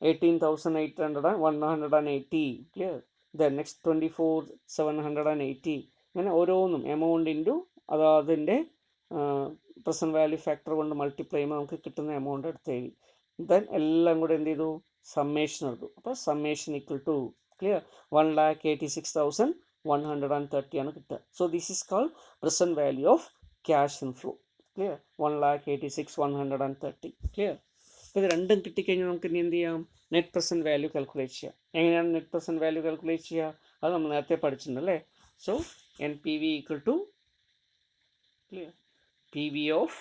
18,180. ക്ലിയർ? Then next 24,780. അങ്ങനെ ഓരോന്നും എമൗണ്ട് ഇൻറ്റു അതിൻ്റെ പ്രസൻറ്റ് വാല്യൂ ഫാക്ടർ കൊണ്ട് മൾട്ടിപ്ലൈ ചെയ്യുമ്പോൾ നമുക്ക് കിട്ടുന്ന എമൗണ്ട് എടുത്ത് എഴുതി. ദെൻ എല്ലാം കൂടെ എന്ത് ചെയ്തു, സമ്മേഷൻ എടുത്തു. അപ്പോൾ സമ്മേഷൻ ഈക്വൽ ടു, ക്ലിയർ, 1,86,000 130 ആണ് കിട്ടുക. So this is called present value of cash inflow. Clear? 1,86,130. Clear? അപ്പോൾ ഇത് രണ്ടും കിട്ടിക്കഴിഞ്ഞാൽ നമുക്ക് ഇനി എന്ത് ചെയ്യാം? നെറ്റ് പ്രസൻറ്റ് വാല്യൂ കാൽക്കുലേറ്റ് ചെയ്യാം. എങ്ങനെയാണ് നെറ്റ് പ്രസൻറ്റ് വാല്യൂ കാൽക്കുലേറ്റ് ചെയ്യുക? അത് നമ്മൾ നേരത്തെ പഠിച്ചിട്ടുണ്ട് അല്ലേ? So NPV equal to clear PV of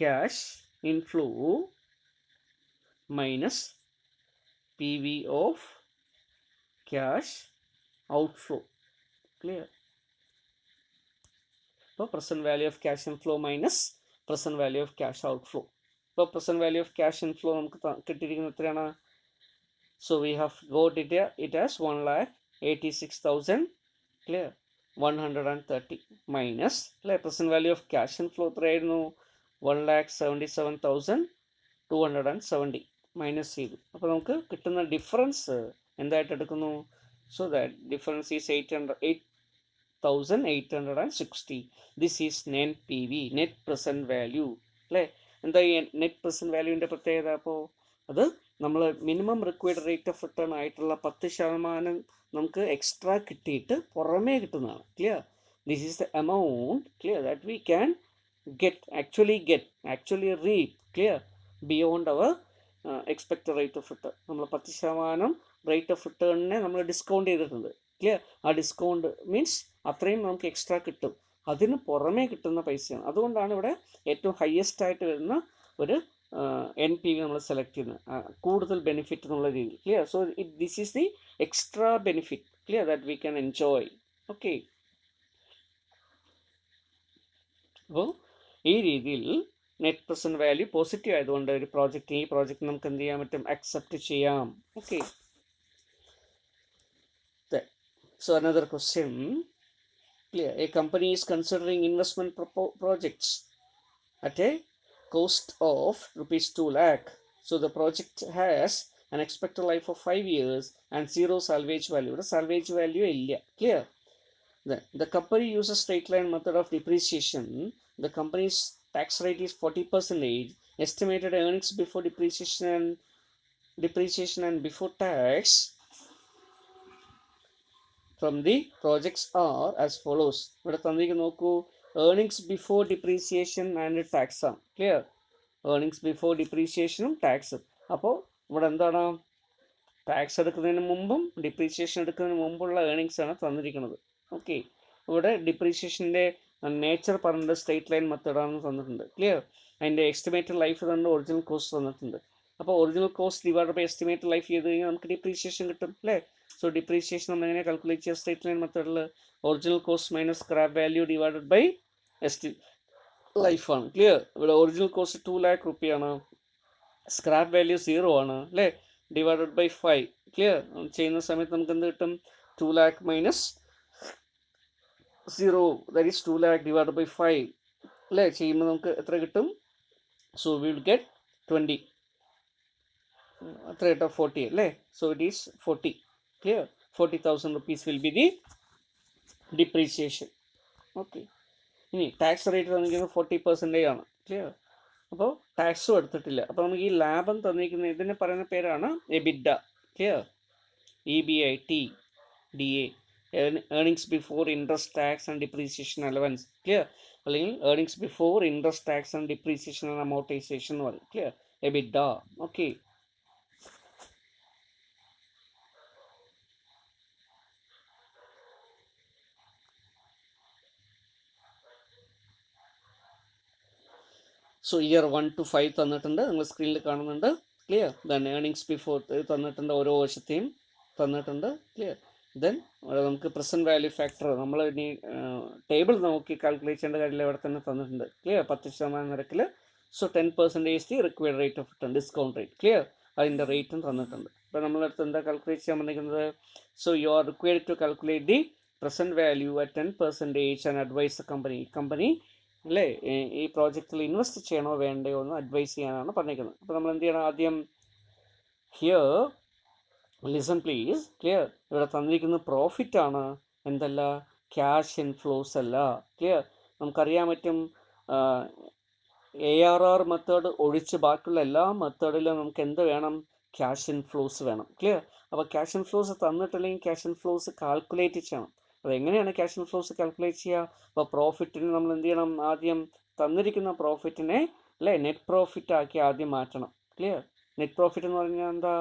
cash inflow minus PV of cash outflow. Clear? So present value of cash inflow minus present value of cash outflow. So present value of cash inflow നമുക്ക് കിട്ടിയിരിക്കുന്നത് എത്രയാണ്? So we have got it as 1,86,000. Clear? 130 minus present value of cash inflow എത്രയായിരുന്നു? 1,77,270 minus ചെയ്തു. അപ്പോൾ നമുക്ക് കിട്ടുന്ന difference എന്തായിട്ട് എടുക്കുന്നു? So that difference is 8,860. This is NPV, net present value അല്ലേ? എന്താ ഈ നെറ്റ് പ്രസൻറ്റ് വാല്യൂവിൻ്റെ പ്രത്യേകത? അപ്പോൾ അത് നമ്മൾ minimum required rate of return ആയിട്ടുള്ള 10% നമുക്ക് എക്സ്ട്രാ കിട്ടിയിട്ട് പുറമേ കിട്ടുന്നതാണ്. Clear? This is the amount clear that we can actually reap. Clear? Beyond our expected rate of return. നമ്മൾ 10% റേറ്റ് ഓഫ് റിട്ടേണിനെ നമ്മൾ ഡിസ്കൗണ്ട് ചെയ്തിട്ടുണ്ട്. ക്ലിയർ? ആ ഡിസ്കൗണ്ട് മീൻസ് അത്രയും നമുക്ക് എക്സ്ട്രാ കിട്ടും. അതിന് പുറമേ കിട്ടുന്ന പൈസയാണ്. അതുകൊണ്ടാണ് ഇവിടെ ഏറ്റവും ഹയസ്റ്റ് ആയിട്ട് വരുന്ന ഒരു NPV നമ്മൾ സെലക്ട് ചെയ്യുന്നത്, കൂടുതൽ ബെനിഫിറ്റ് എന്നുള്ള രീതിയിൽ. Clear? So this is the extra benefit clear that we can enjoy. Okay, അപ്പോൾ ഈ രീതിയിൽ നെറ്റ് പ്രസൻറ്റ് വാല്യൂ പോസിറ്റീവ് ആയതുകൊണ്ട് ഒരു ഈ പ്രോജക്റ്റ് നമുക്ക് എന്ത് ചെയ്യാൻ പറ്റും? അക്സെപ്റ്റ് ചെയ്യാം. Okay, so another question. Clear? A company is considering investment projects at a cost of rupees 2 lakh. So the project has an expected life of 5 years and zero salvage value. The salvage value ഇല്ല. Clear? Then the company uses straight line method of depreciation. The company's tax rate is 40%. Estimated earnings before depreciation and before tax from the projects are as follows. ഇവിടെ തന്നിരിക്കുന്ന നോക്കൂ, earnings before depreciation and tax ആണ്. Clear? Earnings before ഡിപ്രീസിയേഷനും ടാക്സും. അപ്പോൾ ഇവിടെ എന്താണ്? Tax എടുക്കുന്നതിന് മുമ്പും ഡിപ്രീസിയേഷൻ എടുക്കുന്നതിന് മുമ്പുള്ള ഏർണിങ്സ് ആണ് തന്നിരിക്കുന്നത്. ഓക്കെ, ഇവിടെ ഡിപ്രീസിയേഷൻ്റെ നേച്ചർ പറഞ്ഞിട്ട് സ്ട്രേറ്റ് ലൈൻ മെത്തേഡാണെന്ന് തന്നിട്ടുണ്ട്. ക്ലിയർ? അതിൻ്റെ എസ്റ്റിമേറ്റഡ് ലൈഫ് തന്നെ ഒറിജിനൽ കോസ്റ്റ് തന്നിട്ടുണ്ട്. അപ്പോൾ original cost divide by estimated life ചെയ്ത് കഴിഞ്ഞാൽ നമുക്ക് ഡിപ്രീസിയേഷൻ കിട്ടും അല്ലേ? സോ ഡിപ്രീസിയേഷൻ നമ്മൾ എങ്ങനെ കാൽക്കുലേറ്റ് ചെയ്യുക? സ്ട്രേറ്റ് ലൈൻ മെത്തേഡിൽ original cost minus scrap value divided by ലൈഫാണ്. ക്ലിയർ? ഇവിടെ ഒറിജിനൽ കോസ്റ്റ് 2 lakh റുപ്പിയാണ്, സ്ക്രാപ്പ് വാല്യൂ 0 ആണ് അല്ലേ? Divided by 5. ക്ലിയർ? ചെയ്യുന്ന സമയത്ത് നമുക്ക് എന്ത് കിട്ടും? 2 lakh minus 0, that is 2 lakh divided by 5 അല്ലേ? ചെയ്യുമ്പോൾ നമുക്ക് എത്ര കിട്ടും? So we will get 20. എത്ര കിട്ടും? 40 അല്ലേ? So it is 40. Clear? 40,000 rupees will be the depreciation. Okay, ഇനി ടാക്സ് റേറ്റ് തന്നിരിക്കുന്നത് 40% ആണ്. ക്ലിയർ? അപ്പോൾ ടാക്സും എടുത്തിട്ടില്ല. അപ്പോൾ നമുക്ക് ഈ ലാഭം തന്നിരിക്കുന്ന ഇതിനെ പറയുന്ന പേരാണ് EBITDA. ക്ലിയർ? EBITDA, earnings before interest tax and depreciation allowance. Clear? അല്ലെങ്കിൽ earnings before interest tax and depreciation and amortization എന്ന് പറയും. Clear? EBITDA. Okay, so year 1 to 5 തന്നിട്ടുണ്ട്, നിങ്ങൾ സ്ക്രീനിൽ കാണുന്നുണ്ട്. ക്ലിയർ? ദെൻ ഏർണിങ്സ് ബിഫോർ തന്നിട്ടുണ്ട്, ഓരോ വർഷത്തെയും തന്നിട്ടുണ്ട്. ക്ലിയർ? ദെൻ നമുക്ക് പ്രസൻറ്റ് വാല്യൂ ഫാക്ടർ നമ്മൾ ഇനി ടേബിൾ നോക്കി കാൽക്കുലേറ്റ് ചെയ്യേണ്ട കാര്യമില്ല, ഇവിടെ തന്നെ തന്നിട്ടുണ്ട്. ക്ലിയർ? 10% നിരക്കിൽ. So 10% the required rate of return, discount rate. Clear? അതിൻ്റെ റേറ്റും തന്നിട്ടുണ്ട്. അപ്പോൾ നമ്മളടുത്ത് എന്താ കാൽക്കുലേറ്റ് ചെയ്യാൻ പറഞ്ഞിരിക്കുന്നത്? So you are required to calculate the present value at 10% and advise the company അല്ലേ ഈ പ്രോജക്റ്റിൽ ഇൻവെസ്റ്റ് ചെയ്യണോ വേണ്ടയോ എന്ന് അഡ്വൈസ് ചെയ്യാനാണ് പറഞ്ഞിരിക്കുന്നത്. അപ്പോൾ നമ്മൾ എന്ത് ചെയ്യണം? ആദ്യം ഹിയർ ലിസൺ പ്ലീസ്. ക്ലിയർ? ഇവിടെ തന്നിരിക്കുന്നത് പ്രോഫിറ്റ് ആണ്, എന്തല്ല ക്യാഷ് ഇൻഫ്ലോസ് അല്ല. ക്ലിയർ? നമുക്കറിയാൻ പറ്റും ARR മെത്തേഡ് ഒഴിച്ച് ബാക്കിയുള്ള എല്ലാ മെത്തേഡിലും നമുക്ക് എന്ത് വേണം? ക്യാഷ് ഇൻഫ്ലോസ് വേണം. ക്ലിയർ? അപ്പോൾ ക്യാഷ് ഇൻഫ്ലോസ് തന്നിട്ടില്ലെങ്കിൽ ക്യാഷ് ഇൻഫ്ലോസ് കാൽക്കുലേറ്റ് ചെയ്യണം. അതെങ്ങനെയാണ് ക്യാഷ് ഇൻഫ്ലോസ് കാൽക്കുലേറ്റ് ചെയ്യുക? അപ്പോൾ പ്രോഫിറ്റിന് നമ്മൾ എന്ത് ചെയ്യണം? ആദ്യം തന്നിരിക്കുന്ന പ്രോഫിറ്റിനെ അല്ലേ നെറ്റ് പ്രോഫിറ്റ് ആക്കി ആദ്യം മാറ്റണം. ക്ലിയർ? നെറ്റ് പ്രോഫിറ്റ് എന്ന് പറഞ്ഞാൽ എന്താ?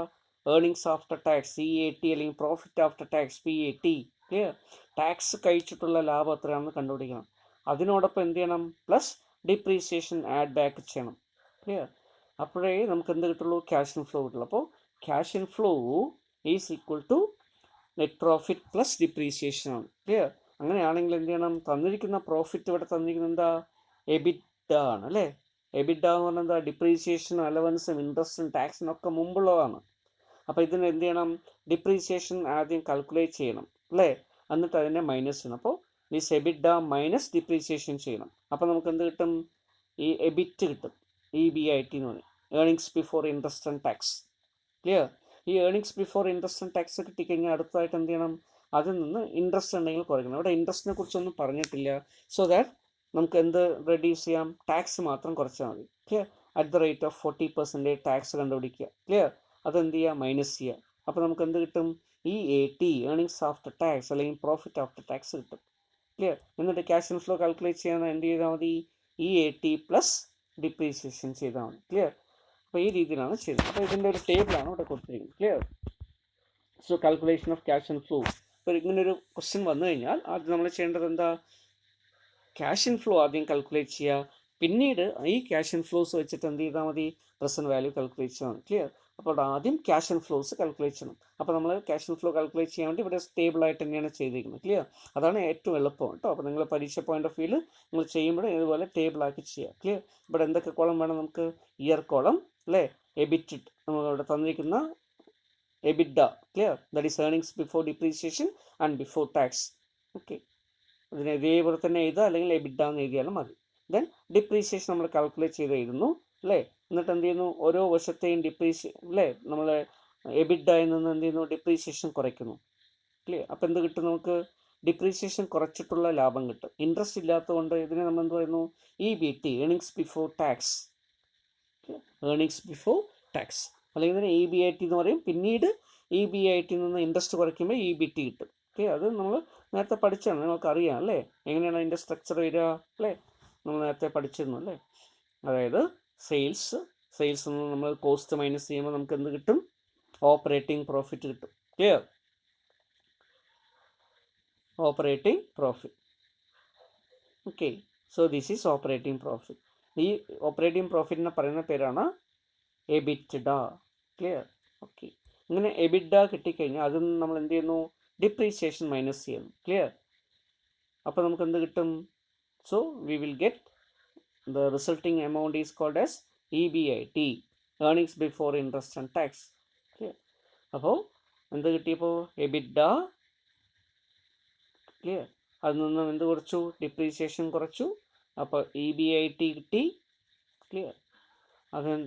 ഏർണിങ്സ് ആഫ്റ്റർ ടാക്സ് CAT അല്ലെങ്കിൽ profit after tax PAT. Clear? Tax കഴിച്ചിട്ടുള്ള ലാഭം എത്രയാണെന്ന് കണ്ടുപിടിക്കണം. അതിനോടൊപ്പം എന്ത് ചെയ്യണം? പ്ലസ് ഡിപ്രീസിയേഷൻ ആഡ് ബാക്ക് ചെയ്യണം. ക്ലിയർ? അപ്പോഴേ നമുക്ക് എന്ത് കിട്ടുള്ളൂ? ക്യാഷ് ഇൻഫ്ലോ കിട്ടുള്ളൂ. അപ്പോൾ cash inflow is equal to net profit plus depreciation ആണ്. ക്ലിയർ? അങ്ങനെയാണെങ്കിൽ എന്ത് ചെയ്യണം? തന്നിരിക്കുന്ന പ്രോഫിറ്റ് ഇവിടെ തന്നിരിക്കുന്നത് എന്താ? EBITDA ആണ് അല്ലേ? EBITDA എന്ന് പറഞ്ഞാൽ എന്താ? ഡിപ്രീസിയേഷൻ, അലവൻസും ഇൻട്രസ്റ്റും ടാക്സിനും ഒക്കെ മുമ്പുള്ളതാണ്. അപ്പോൾ ഇതിന് എന്ത് ചെയ്യണം? ഡിപ്രീസിയേഷൻ ആദ്യം കാൽക്കുലേറ്റ് ചെയ്യണം അല്ലേ? എന്നിട്ട് അതിനെ മൈനസ് ചെയ്യണം. അപ്പോൾ ദിസ് EBITDA മൈനസ് ഡിപ്രീസിയേഷൻ ചെയ്യണം. അപ്പോൾ നമുക്ക് എന്ത് കിട്ടും? ഈ EBIT കിട്ടും. EBIT എന്ന് പറയും, earnings before interest and tax. Clear? ഈ earnings before interest and tax കിട്ടിക്കഴിഞ്ഞാൽ അടുത്തതായിട്ട് എന്ത് ചെയ്യണം? അതിൽ നിന്ന് ഇൻട്രസ്റ്റ് ഉണ്ടെങ്കിൽ കുറയ്ക്കണം. ഇവിടെ ഇൻട്രസ്റ്റിനെ കുറിച്ചൊന്നും പറഞ്ഞിട്ടില്ല. സോ ദാറ്റ് നമുക്ക് എന്ത് റെഡ്യൂസ് ചെയ്യാം? ടാക്സ് മാത്രം കുറച്ചാൽ മതി. Clear? At the rate of 40% tax കണ്ടുപിടിക്കുക. ക്ലിയർ? അതെന്ത് ചെയ്യുക? മൈനസ് ചെയ്യുക. അപ്പോൾ നമുക്ക് എന്ത് കിട്ടും? EAT, ഏർണിങ്സ് ആഫ്റ്റർ ടാക്സ് അല്ലെങ്കിൽ പ്രോഫിറ്റ് ആഫ്റ്റർ ടാക്സ് കിട്ടും. ക്ലിയർ? എന്നിട്ട് ക്യാഷ് ഇൻഫ്ലോ കാൽക്കുലേറ്റ് ചെയ്യാൻ എന്ത് ചെയ്താൽ മതി? EAT പ്ലസ് ഡിപ്രീസിയേഷൻ ചെയ്താൽ മതി. ക്ലിയർ? അപ്പോൾ ഈ രീതിയിലാണ് ചെയ്യുന്നത്. അപ്പോൾ ഇതിൻ്റെ ഒരു ടേബിളാണ് ഇവിടെ കൊടുത്തിരിക്കുന്നത്. Clear? So calculation of cash inflow. ഇപ്പോൾ ഇങ്ങനൊരു ക്വസ്റ്റ്യൻ വന്നു കഴിഞ്ഞാൽ ആദ്യം നമ്മൾ ചെയ്യേണ്ടത് എന്താ? ക്യാഷ് ഇൻഫ്ലോ ആദ്യം കാൽക്കുലേറ്റ് ചെയ്യുക. പിന്നീട് ഈ ക്യാഷ് ഇൻഫ്ലോസ് വെച്ചിട്ട് എന്ത് ചെയ്താൽ മതി? പ്രസൻറ്റ് വാല്യൂ കാൽക്കുലേറ്റ് ചെയ്യണം. ക്ലിയർ? അപ്പോൾ ആദ്യം ക്യാഷ് ഇൻഫ്ലോസ് കാൽക്കുലേറ്റ് ചെയ്യണം. അപ്പോൾ നമ്മൾ ക്യാഷ് ഇൻഫ്ലോ കാൽക്കുലേറ്റ് ചെയ്യാൻ വേണ്ടി ഇവിടെ സ്റ്റേബിളായിട്ട് തന്നെയാണ് ചെയ്തിരിക്കുന്നത്. ക്ലിയർ? അതാണ് ഏറ്റവും എളുപ്പം കേട്ടോ. അപ്പോൾ നിങ്ങൾ പരീക്ഷ പോയിന്റ് ഓഫ് വ്യൂവിൽ നിങ്ങൾ ചെയ്യുമ്പോൾ ഇതുപോലെ ടേബിളാക്കി ചെയ്യുക. ക്ലിയർ? ഇവിടെ എന്തൊക്കെ കോളം വേണം നമുക്ക്? ഇയർ കോളം അല്ലേ? EBIT നമ്മളിവിടെ തന്നിരിക്കുന്ന EBITDA. Clear? That is earnings before depreciation and before tax. Okay, അതിന് ഇതേപോലെ തന്നെ എഴുതുക, അല്ലെങ്കിൽ EBITDA എന്ന് എഴുതിയാലും മതി. ദെൻ ഡിപ്രീസിയേഷൻ നമ്മൾ കാൽക്കുലേറ്റ് ചെയ്ത് എഴുതുന്നു അല്ലേ? എന്നിട്ട് എന്ത് ചെയ്യുന്നു? ഓരോ വർഷത്തെയും അല്ലേ നമ്മൾ EBITDAയിൽ നിന്ന് എന്ത് ചെയ്യുന്നു? ഡിപ്രീസിയേഷൻ കുറയ്ക്കുന്നു. ക്ലിയർ? അപ്പോൾ എന്ത് കിട്ടും നമുക്ക്? ഡിപ്രീസിയേഷൻ കുറച്ചിട്ടുള്ള ലാഭം കിട്ടും. ഇൻട്രസ്റ്റ് ഇല്ലാത്തതുകൊണ്ട് ഇതിനെ നമ്മൾ എന്ത് പറയുന്നു? EBT, earnings before tax. Earnings before tax അല്ലെങ്കിൽ ഇതിന് EBIT എന്ന് പറയും. പിന്നീട് EBIT നിന്ന് ഇൻട്രസ്റ്റ് കുറയ്ക്കുമ്പോൾ EBT കിട്ടും. ഓക്കെ, അത് നമ്മൾ നേരത്തെ പഠിച്ചാണ്, നിങ്ങൾക്ക് അറിയാം അല്ലേ? എങ്ങനെയാണ് അതിൻ്റെ സ്ട്രക്ചർ വരിക അല്ലേ? നമ്മൾ നേരത്തെ പഠിച്ചിരുന്നു അല്ലേ? അതായത് സെയിൽസ് നിന്ന് നമ്മൾ കോസ്റ്റ് മൈനസ് ചെയ്യുമ്പോൾ നമുക്ക് എന്ത് കിട്ടും? ഓപ്പറേറ്റിംഗ് പ്രോഫിറ്റ് കിട്ടും. Clear? Operating profit. Okay, so this is operating profit. ഈ ഓപ്പറേറ്റിംഗ് പ്രോഫിറ്റിനെ പറയുന്ന പേരാണ് EBITDA. ക്ലിയർ? ഓക്കെ, ഇങ്ങനെ EBITDA കിട്ടിക്കഴിഞ്ഞാൽ അതിൽ നിന്ന് നമ്മൾ എന്ത് ചെയ്യുന്നു? ഡിപ്രീസിയേഷൻ മൈനസ് ചെയ്യുന്നു. ക്ലിയർ? അപ്പോൾ നമുക്ക് എന്ത് കിട്ടും? So we will get the resulting amount is called as EBIT, earnings before interest and tax. Clear? അപ്പോൾ എന്ത് കിട്ടിയപ്പോൾ? EBITDA. ക്ലിയർ? അതിൽ നിന്ന് എന്ത് കുറച്ചു? ഡിപ്രീസിയേഷൻ കുറച്ചു. അപ്പോൾ EBIT കിട്ടി. ക്ലിയർ?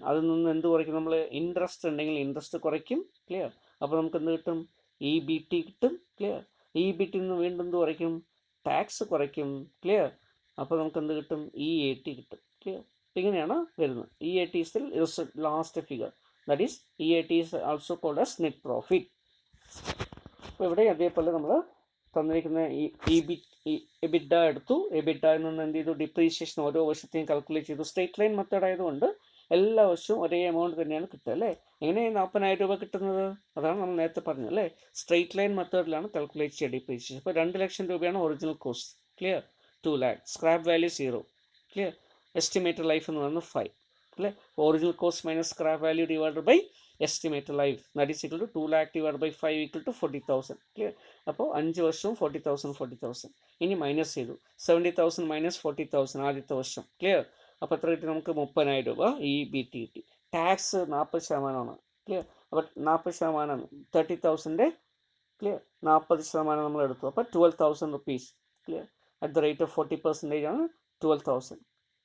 അതിൽ നിന്ന് എന്ത് കുറയ്ക്കും? നമ്മൾ ഇൻട്രസ്റ്റ് ഉണ്ടെങ്കിൽ ഇൻട്രസ്റ്റ് കുറയ്ക്കും. ക്ലിയർ? അപ്പോൾ നമുക്ക് എന്ത് കിട്ടും? EBT കിട്ടും. ക്ലിയർ? EBT നിന്ന് വീണ്ടും എന്ത് കുറയ്ക്കും? ടാക്സ് കുറയ്ക്കും. ക്ലിയർ? അപ്പോൾ നമുക്ക് എന്ത് കിട്ടും? EAT കിട്ടും. ക്ലിയർ? ഇങ്ങനെയാണ് വരുന്നത്. EAT is the last figure. That is EAT is also called as net profit. അപ്പോൾ ഇവിടെ അതേപോലെ നമ്മൾ തന്നിരിക്കുന്ന EBITDA എടുത്തു. EBITDAയിൽ നിന്ന് എന്ത് ചെയ്തു? ഡിപ്രീസിയേഷൻ ഓരോ വർഷത്തെയും കാൽക്കുലേറ്റ് ചെയ്തു. സ്ട്രേറ്റ് ലൈൻ മെത്തേഡ് ആയതുകൊണ്ട് എല്ലാ വർഷവും ഒരേ എമൗണ്ട് തന്നെയാണ് കിട്ടുക അല്ലേ? എങ്ങനെയാണ് 40,000 രൂപ കിട്ടുന്നത്? അതാണ് നമ്മൾ നേരത്തെ പറഞ്ഞത് അല്ലേ? സ്ട്രേറ്റ് ലൈൻ മെത്തേഡിലാണ് കാൽക്കുലേറ്റ് ചെയ്യുക ഡിപ്രീസിയേഷൻ. ഇപ്പോൾ 2 ലക്ഷം രൂപയാണ് original cost. Clear? 2 lakh. Scrap value 0. Clear? Estimated life എന്ന് പറയുന്നത് 5 അല്ലേ? Original cost minus scrap value divided by estimated life, that is equal to 2 lakh divide by 5 equal to 40,000. Clear? അപ്പോൾ 5 വർഷവും 40,000. ഇനി മൈനസ് ചെയ്തു. 70,000 മൈനസ് 40,000 ആദ്യത്തെ വർഷം. ക്ലിയർ? അപ്പോൾ എത്ര കിട്ടി നമുക്ക്? 30,000 രൂപ EBT കിട്ടി. ടാക്സ് 40%. ക്ലിയർ? അപ്പോൾ 40%, 30,000. ക്ലിയർ? 40% നമ്മൾ എടുത്തു. അപ്പോൾ 12,000 rupees. Clear? At the rate of 40% ആണ് 12,000.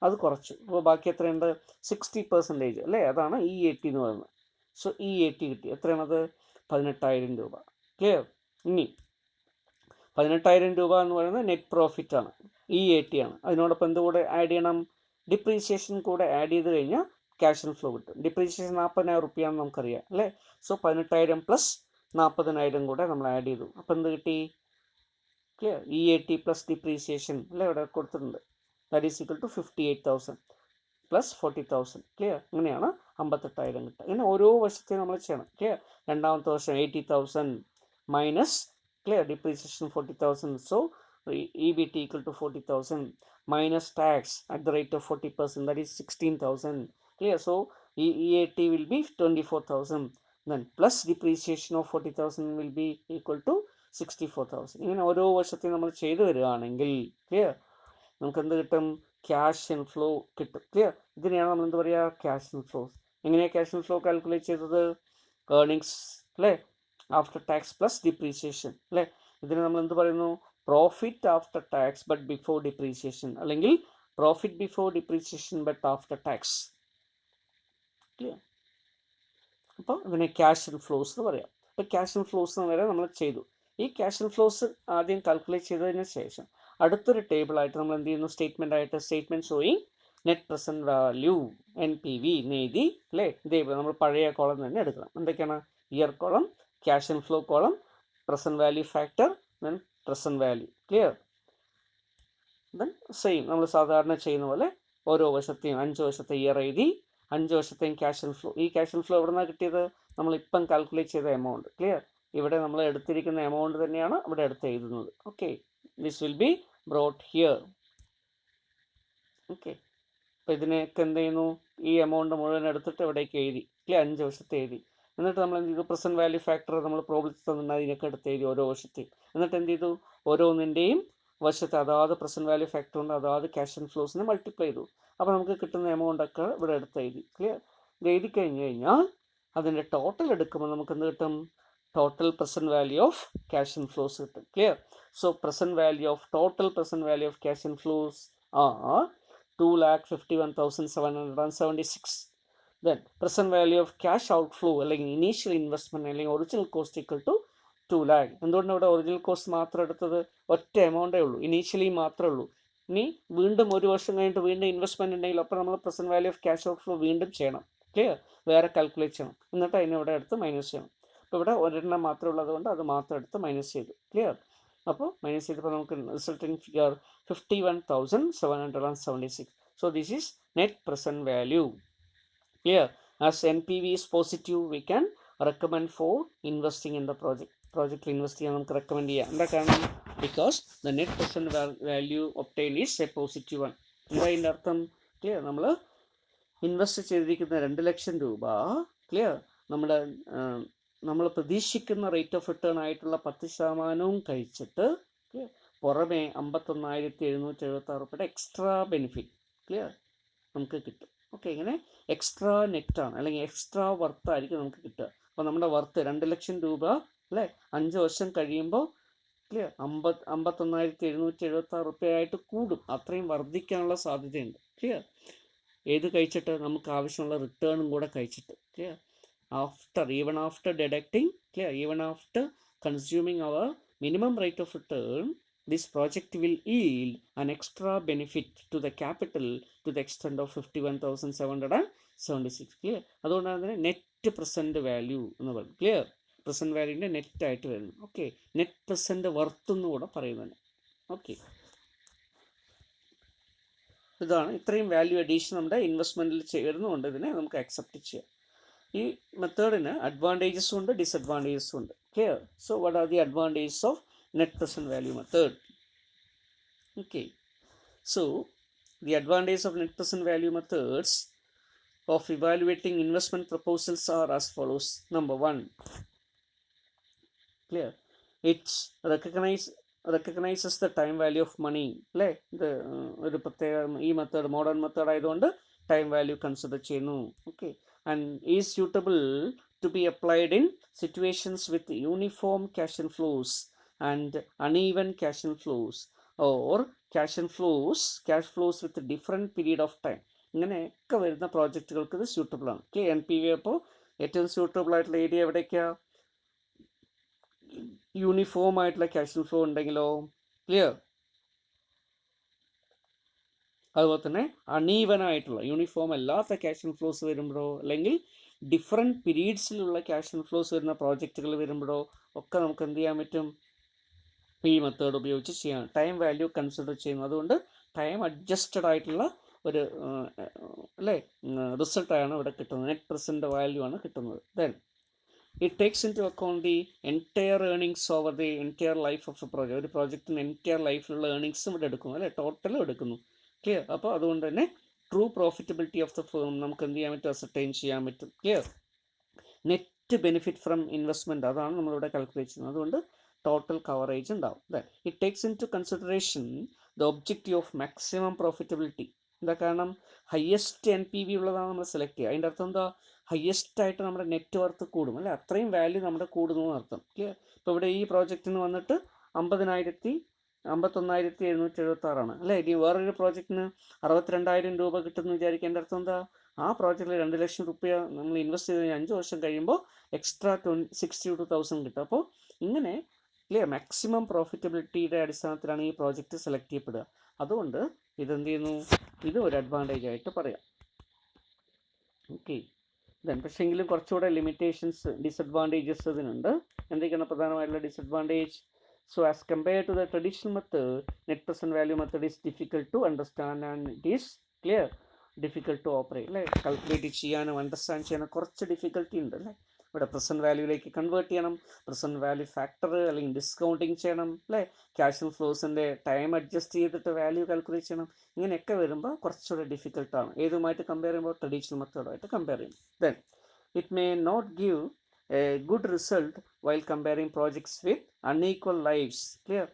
അത് കുറച്ചു. അപ്പോൾ ബാക്കി എത്രയുണ്ട്? 60% അല്ലേ? അതാണ് EAT എന്ന് പറയുന്നത്. സോ EAT കിട്ടി. എത്രയാണത്? 18,000 രൂപ. ക്ലിയർ? ഇനി 18,000 രൂപ എന്ന് പറയുന്നത് നെറ്റ് പ്രോഫിറ്റ് ആണ്, EAT ആണ്. അതിനോടൊപ്പം എന്തുകൂടെ ആഡ് ചെയ്യണം? ഡിപ്രീസിയേഷൻ കൂടെ ആഡ് ചെയ്ത് കഴിഞ്ഞാൽ ക്യാഷ് ഇൻഫ്ലോ കിട്ടും. ഡിപ്രീസിയേഷൻ 40,000 റുപ്യാന്ന് നമുക്കറിയാം അല്ലേ? സോ 18,000 പ്ലസ് 40,000 കൂടെ നമ്മൾ ആഡ് ചെയ്തു. അപ്പോൾ എന്ത് കിട്ടി? ക്ലിയർ, EAT പ്ലസ് ഡിപ്രീസിയേഷൻ അല്ലേ ഇവിടെ കൊടുത്തിട്ടുണ്ട്. That is equal to 58,000 plus 40,000. Clear, അങ്ങനെയാണ് 58,000 കിട്ടുക. ഇങ്ങനെ ഓരോ വർഷത്തെയും നമ്മൾ ചെയ്യണം. ക്ലിയർ, രണ്ടാമത്തെ വർഷം 80,000 minus clear depreciation 40,000. So EBT equal to 40,000 minus tax at the rate of 40%, that is 16,000. Clear, so EAT will be 24,000, then plus depreciation of 40,000 will be equal to 64,000. ഇങ്ങനെ ഓരോ വർഷത്തെയും നമ്മൾ ചെയ്തു വരികയാണെങ്കിൽ ക്ലിയർ നമുക്ക് എന്ത് കിട്ടും? ക്യാഷ് ഇൻഫ്ലോ കിട്ടും. Clear, ഇതിനെയാണ് നമ്മൾ എന്ത് പറയുക? Cash inflow. എങ്ങനെയാണ് ക്യാഷ് ഇൻഫ്ലോ കാൽക്കുലേറ്റ് ചെയ്തത്? ഏർണിങ്സ് അല്ലേ, ആഫ്റ്റർ ടാക്സ് പ്ലസ് ഡിപ്രീസിയേഷൻ അല്ലേ. ഇതിന് നമ്മൾ എന്ത് പറയുന്നു? Profit after tax but before depreciation, അല്ലെങ്കിൽ profit before depreciation but after tax. Clear, അപ്പോൾ ഇതിനെ ക്യാഷ് ഇൻഫ്ലോസ് എന്ന് പറയാം. അപ്പോൾ ക്യാഷ് ഇൻഫ്ലോസ് വരെ നമ്മൾ ചെയ്തു. ഈ ക്യാഷ് ഇൻഫ്ലോസ് ആദ്യം കാൽക്കുലേറ്റ് ചെയ്തതിന് ശേഷം അടുത്തൊരു ടേബിളായിട്ട് നമ്മൾ എന്ത് ചെയ്യുന്നു? Statement showing net present value NPV എന്ന് എഴുതി അല്ലേ. ഇതേപോലെ നമ്മൾ പഴയ കോളം തന്നെ എടുക്കണം. എന്തൊക്കെയാണ്? Year column, cash inflow column, present value factor, then present value. Clear, then same നമ്മൾ സാധാരണ ചെയ്യുന്ന പോലെ ഓരോ വർഷത്തെയും 5 വർഷത്തെ ഇയർ എഴുതി, 5 വർഷത്തെയും ക്യാഷ് ഇൻഫ്ലോ. ഈ ക്യാഷ് ഇൻഫ്ലോ എവിടെ നിന്നാണ് കിട്ടിയത്? നമ്മളിപ്പം കാൽക്കുലേറ്റ് ചെയ്ത എമൗണ്ട്. ക്ലിയർ, ഇവിടെ നമ്മൾ എടുത്തിരിക്കുന്ന എമൗണ്ട് തന്നെയാണ് ഇവിടെ എടുത്ത് എഴുതുന്നത്. Okay, this will be brought here. Okay, അപ്പോൾ ഇതിനെയൊക്കെ എന്ത് ചെയ്യുന്നു? ഈ എമൗണ്ട് മുഴുവൻ എടുത്തിട്ട് ഇവിടേക്ക് എഴുതി. ക്ലിയർ, 5 വർഷത്തെ എഴുതി. എന്നിട്ട് നമ്മൾ എന്ത് ചെയ്തു? പ്രസൻറ്റ് വാല്യൂ ഫാക്ടർ നമ്മൾ പ്രോബ്ലത്തിൽ തന്നിട്ട് അതിനൊക്കെ എടുത്ത് എഴുതി ഓരോ വർഷത്തെയും. എന്നിട്ട് എന്ത് ചെയ്തു? ഓരോന്നിൻ്റെയും വർഷത്തെ അതാത് പ്രസൻറ്റ് വാല്യൂ ഫാക്ടർ കൊണ്ട് അതാത് ക്യാഷ് ഇൻഫ്ലോസിനെ മൾട്ടിപ്ലൈ ചെയ്തു. അപ്പോൾ നമുക്ക് കിട്ടുന്ന എമൗണ്ടൊക്കെ ഇവിടെ എടുത്ത് എഴുതി. ക്ലിയർ, ഇത് എഴുതി കഴിഞ്ഞ് കഴിഞ്ഞാൽ അതിൻ്റെ ടോട്ടൽ എടുക്കുമ്പോൾ നമുക്ക് എന്ത് കിട്ടും? Total present value of cash inflows കിട്ടും. Clear, so present value of total present value of cash inflows are 2,51,776. Then present value of cash outflow അല്ലെങ്കിൽ ഇനീഷ്യൽ ഇൻവെസ്റ്റ്മെൻറ്റ് അല്ലെങ്കിൽ original cost equal to 2 lakh. എന്തുകൊണ്ട് ഇവിടെ original cost മാത്രം എടുത്തത്? ഒറ്റ എമൗണ്ടേ ഉള്ളൂ, initially മാത്രമേ ഉള്ളൂ. ഇനി വീണ്ടും ഒരു വർഷം കഴിഞ്ഞിട്ട് വീണ്ടും ഇൻവെസ്റ്റ്മെൻറ്റ് ഉണ്ടെങ്കിൽ അപ്പോൾ നമ്മൾ present value of cash outflow വീണ്ടും ചെയ്യണം. ക്ലിയർ, വേറെ കാൽക്കുലേറ്റ് ചെയ്യണം. എന്നിട്ട് അതിനെ ഇവിടെ എടുത്ത് മൈനസ് ചെയ്യണം. അപ്പോൾ ഇവിടെ ഒരെണ്ണം മാത്രമേ ഉള്ളതുകൊണ്ട് അത് മാത്രം എടുത്ത് മൈനസ് ചെയ്തു. ക്ലിയർ, അപ്പോൾ മൈനസ് ചെയ്തപ്പോൾ നമുക്ക് resulting figure 51,776. So this is net present value. Clear, as NPV is positive we can recommend for investing in the project invest ചെയ്യാൻ നമുക്ക് റെക്കമെൻഡ് ചെയ്യാം. എന്താ കാരണം? Because the net present value obtain is A positive one. എന്താ അതിൻ്റെ അർത്ഥം? Clear, invest ചെയ്തിരിക്കുന്ന 2 ലക്ഷം രൂപ ക്ലിയർ നമ്മൾ പ്രതീക്ഷിക്കുന്ന റേറ്റ് ഓഫ് റിട്ടേൺ ആയിട്ടുള്ള 10% കഴിച്ചിട്ട് പുറമെ 51,776 രൂപയുടെ എക്സ്ട്രാ ബെനിഫിറ്റ് ക്ലിയർ നമുക്ക് കിട്ടും. ഓക്കെ, ഇങ്ങനെ എക്സ്ട്രാ നെറ്റാണ് അല്ലെങ്കിൽ എക്സ്ട്രാ വർത്തായിരിക്കും നമുക്ക് കിട്ടുക. അപ്പോൾ നമ്മുടെ വർത്ത് 2 ലക്ഷം രൂപ അല്ലേ 5 വർഷം കഴിയുമ്പോൾ ക്ലിയർ 51,776 രൂപയായിട്ട് കൂടും. അത്രയും വർദ്ധിക്കാനുള്ള സാധ്യതയുണ്ട്. ക്ലിയർ, ഏത് കഴിച്ചിട്ട്? നമുക്ക് ആവശ്യമുള്ള റിട്ടേണും കൂടെ കഴിച്ചിട്ട്. Clear, even after deducting, clear, even after consuming our minimum rate of return, this project will yield an extra benefit to the capital to the extent of 51,776. Clear, അതുകൊണ്ടാണ് നെറ്റ് പ്രസൻറ്റ് വാല്യൂ എന്ന് പറയുന്നത്. Clear, present വാല്യൂവിൻ്റെ net ആയിട്ട് വരുന്നു. Okay, net present worth എന്ന് കൂടെ പറയുന്നത്. Okay, ഇതാണ് ഇത്രയും വാല്യൂ അഡീഷൻ നമ്മുടെ ഇൻവെസ്റ്റ്മെൻറ്റിൽ ചേരുന്നുണ്ട്. ഇതിനെ നമുക്ക് അക്സെപ്റ്റ് ചെയ്യാം. ഈ മെത്തേഡിന് അഡ്വാൻറ്റേജസും ഉണ്ട് ഡിസഡ്വാൻറ്റേജസും ഉണ്ട്. Clear, so what are the advantages of net present value method? Okay, so the advantage of net present value methods of evaluating investment proposals are as follows. Number 1, clear, it recognizes the time value of money. ഒരു പ്രത്യേക ഈ method modern method ആയതുകൊണ്ട് time value consider ചെയ്യുന്നു. Okay, and is suitable to be applied in situations with uniform cash inflows and uneven cash inflows or cash flows with a different period of time. ഇങ്ങനെയൊക്കെ വരുന്ന പ്രോജക്റ്റുകൾക്ക് ഇത് suitable ആണ്. NPV അപ്പോൾ ഏറ്റവും suitable ആയിട്ടുള്ള area എവിടേക്കാണ്? Uniform ആയിട്ടുള്ള cash inflow ഉണ്ടെങ്കിലോ? ക്ലിയർ, അതുപോലെ തന്നെ അണീവൻ ആയിട്ടുള്ള യൂണിഫോം അല്ലാത്ത ക്യാഷ് ഇൻഫ്ലോസ് വരുമ്പോഴോ അല്ലെങ്കിൽ ഡിഫറെൻറ്റ് പീരീഡ്സിലുള്ള ക്യാഷ് ഇൻഫ്ലോസ് വരുന്ന പ്രോജക്റ്റുകൾ വരുമ്പോഴോ ഒക്കെ നമുക്ക് എന്ത് ചെയ്യാൻ പറ്റും, ഈ മെത്തേഡ് ഉപയോഗിച്ച് ചെയ്യാം. ടൈം വാല്യൂ കൺസിഡർ ചെയ്യുന്നു. അതുകൊണ്ട് ടൈം അഡ്ജസ്റ്റഡ് ആയിട്ടുള്ള ഒരു അല്ലേ റിസൾട്ടാണ് ഇവിടെ കിട്ടുന്നത്. നെറ്റ് പ്രസൻറ്റ് വാല്യൂ ആണ് കിട്ടുന്നത്. Then it takes into account the entire earnings over the entire life of a project. ഒരു പ്രോജക്റ്റിന് എൻറ്റയർ ലൈഫിലുള്ള ഏർണിങ്സും ഇവിടെ എടുക്കുന്നു, അല്ലേ, ടോട്ടലും എടുക്കുന്നു. ക്ലിയർ? അപ്പോൾ അതുകൊണ്ട് തന്നെ true profitability of the firm നമുക്ക് എന്ത് ചെയ്യാൻ പറ്റും, അസർട്ടൈൻ ചെയ്യാൻ പറ്റും. Clear? Net benefit from investment അതാണ് നമ്മളിവിടെ കാൽക്കുലേറ്റ് ചെയ്യുന്നത്. അതുകൊണ്ട് ടോട്ടൽ കവറേജ് ഉണ്ടാവും. It takes into consideration the objective of maximum profitability. എന്താ കാരണം, ഹയസ്റ്റ് NPV ഉള്ളതാണ് നമ്മൾ സെലക്ട് ചെയ്യുക. അതിൻ്റെ അർത്ഥം എന്താ, ഹയസ്റ്റ് ആയിട്ട് നമ്മുടെ നെറ്റ് വർത്ത് കൂടും, അല്ലേ, അത്രയും വാല്യൂ നമ്മുടെ കൂടുന്നു എന്നർത്ഥം. ക്ലിയർ? ഇപ്പോൾ ഇവിടെ ഈ പ്രോജക്റ്റിന് വന്നിട്ട് 51,776 അല്ലേ. ഇനി വേറൊരു പ്രോജക്റ്റിന് 62,000 രൂപ കിട്ടുമെന്ന് വിചാരിക്കുക. എൻ്റെ അർത്ഥം എന്താ, ആ പ്രോജക്റ്റിൽ 2 ലക്ഷം രൂപ നമ്മൾ ഇൻവെസ്റ്റ് ചെയ്ത് 5 വർഷം കഴിയുമ്പോൾ എക്സ്ട്രാ 62,000 കിട്ടും. അപ്പോൾ ഇങ്ങനെ ക്ലിയർ, മാക്സിമം പ്രോഫിറ്റബിലിറ്റിയുടെ അടിസ്ഥാനത്തിലാണ് ഈ പ്രോജക്റ്റ് സെലക്ട് ചെയ്യപ്പെടുക. അതുകൊണ്ട് ഇതെന്ത് ചെയ്യുന്നു, ഇത് ഒരു അഡ്വാൻറ്റേജ് ആയിട്ട് പറയാം. ഓക്കെ. ദെൻ പക്ഷേങ്കിലും കുറച്ചുകൂടെ ലിമിറ്റേഷൻസ്, ഡിസഡ്വാൻറ്റേജസ് ഇതിനുണ്ട്. എന്തൊക്കെയാണ് പ്രധാനമായിട്ടുള്ള disadvantage? So as compare to the traditional method, net present value method is difficult to understand and it is clear difficult to operate, അല്ലേ. കാൽക്കുലേറ്റ് ചെയ്യാനും അണ്ടർസ്റ്റാൻഡ് ചെയ്യാനും കുറച്ച് ഡിഫിക്കൽട്ടി ഉണ്ട്, അല്ലേ. ഇവിടെ പ്രസൻറ്റ് വാല്യൂയിലേക്ക് കൺവേർട്ട് ചെയ്യണം, പ്രസൻറ്റ് വാല്യൂ ഫാക്ടർ അല്ലെങ്കിൽ ഡിസ്കൗണ്ടിങ് ചെയ്യണം, അല്ലേ. ക്യാഷ് ഇൻഫ്ലോസിൻ്റെ ടൈം അഡ്ജസ്റ്റ് ചെയ്തിട്ട് വാല്യൂ കാൽക്കുലേറ്റ് ചെയ്യണം. ഇങ്ങനെയൊക്കെ വരുമ്പോൾ കുറച്ചുകൂടെ ഡിഫിക്കൽട്ടാണ്. ഏതുമായിട്ട് കമ്പയർ ചെയ്യുമ്പോൾ, ട്രഡീഷണൽ മെത്തേഡുമായിട്ട് കമ്പയർ ചെയ്യും. Then it may not give a good result while comparing projects with unequal lifes. Clear?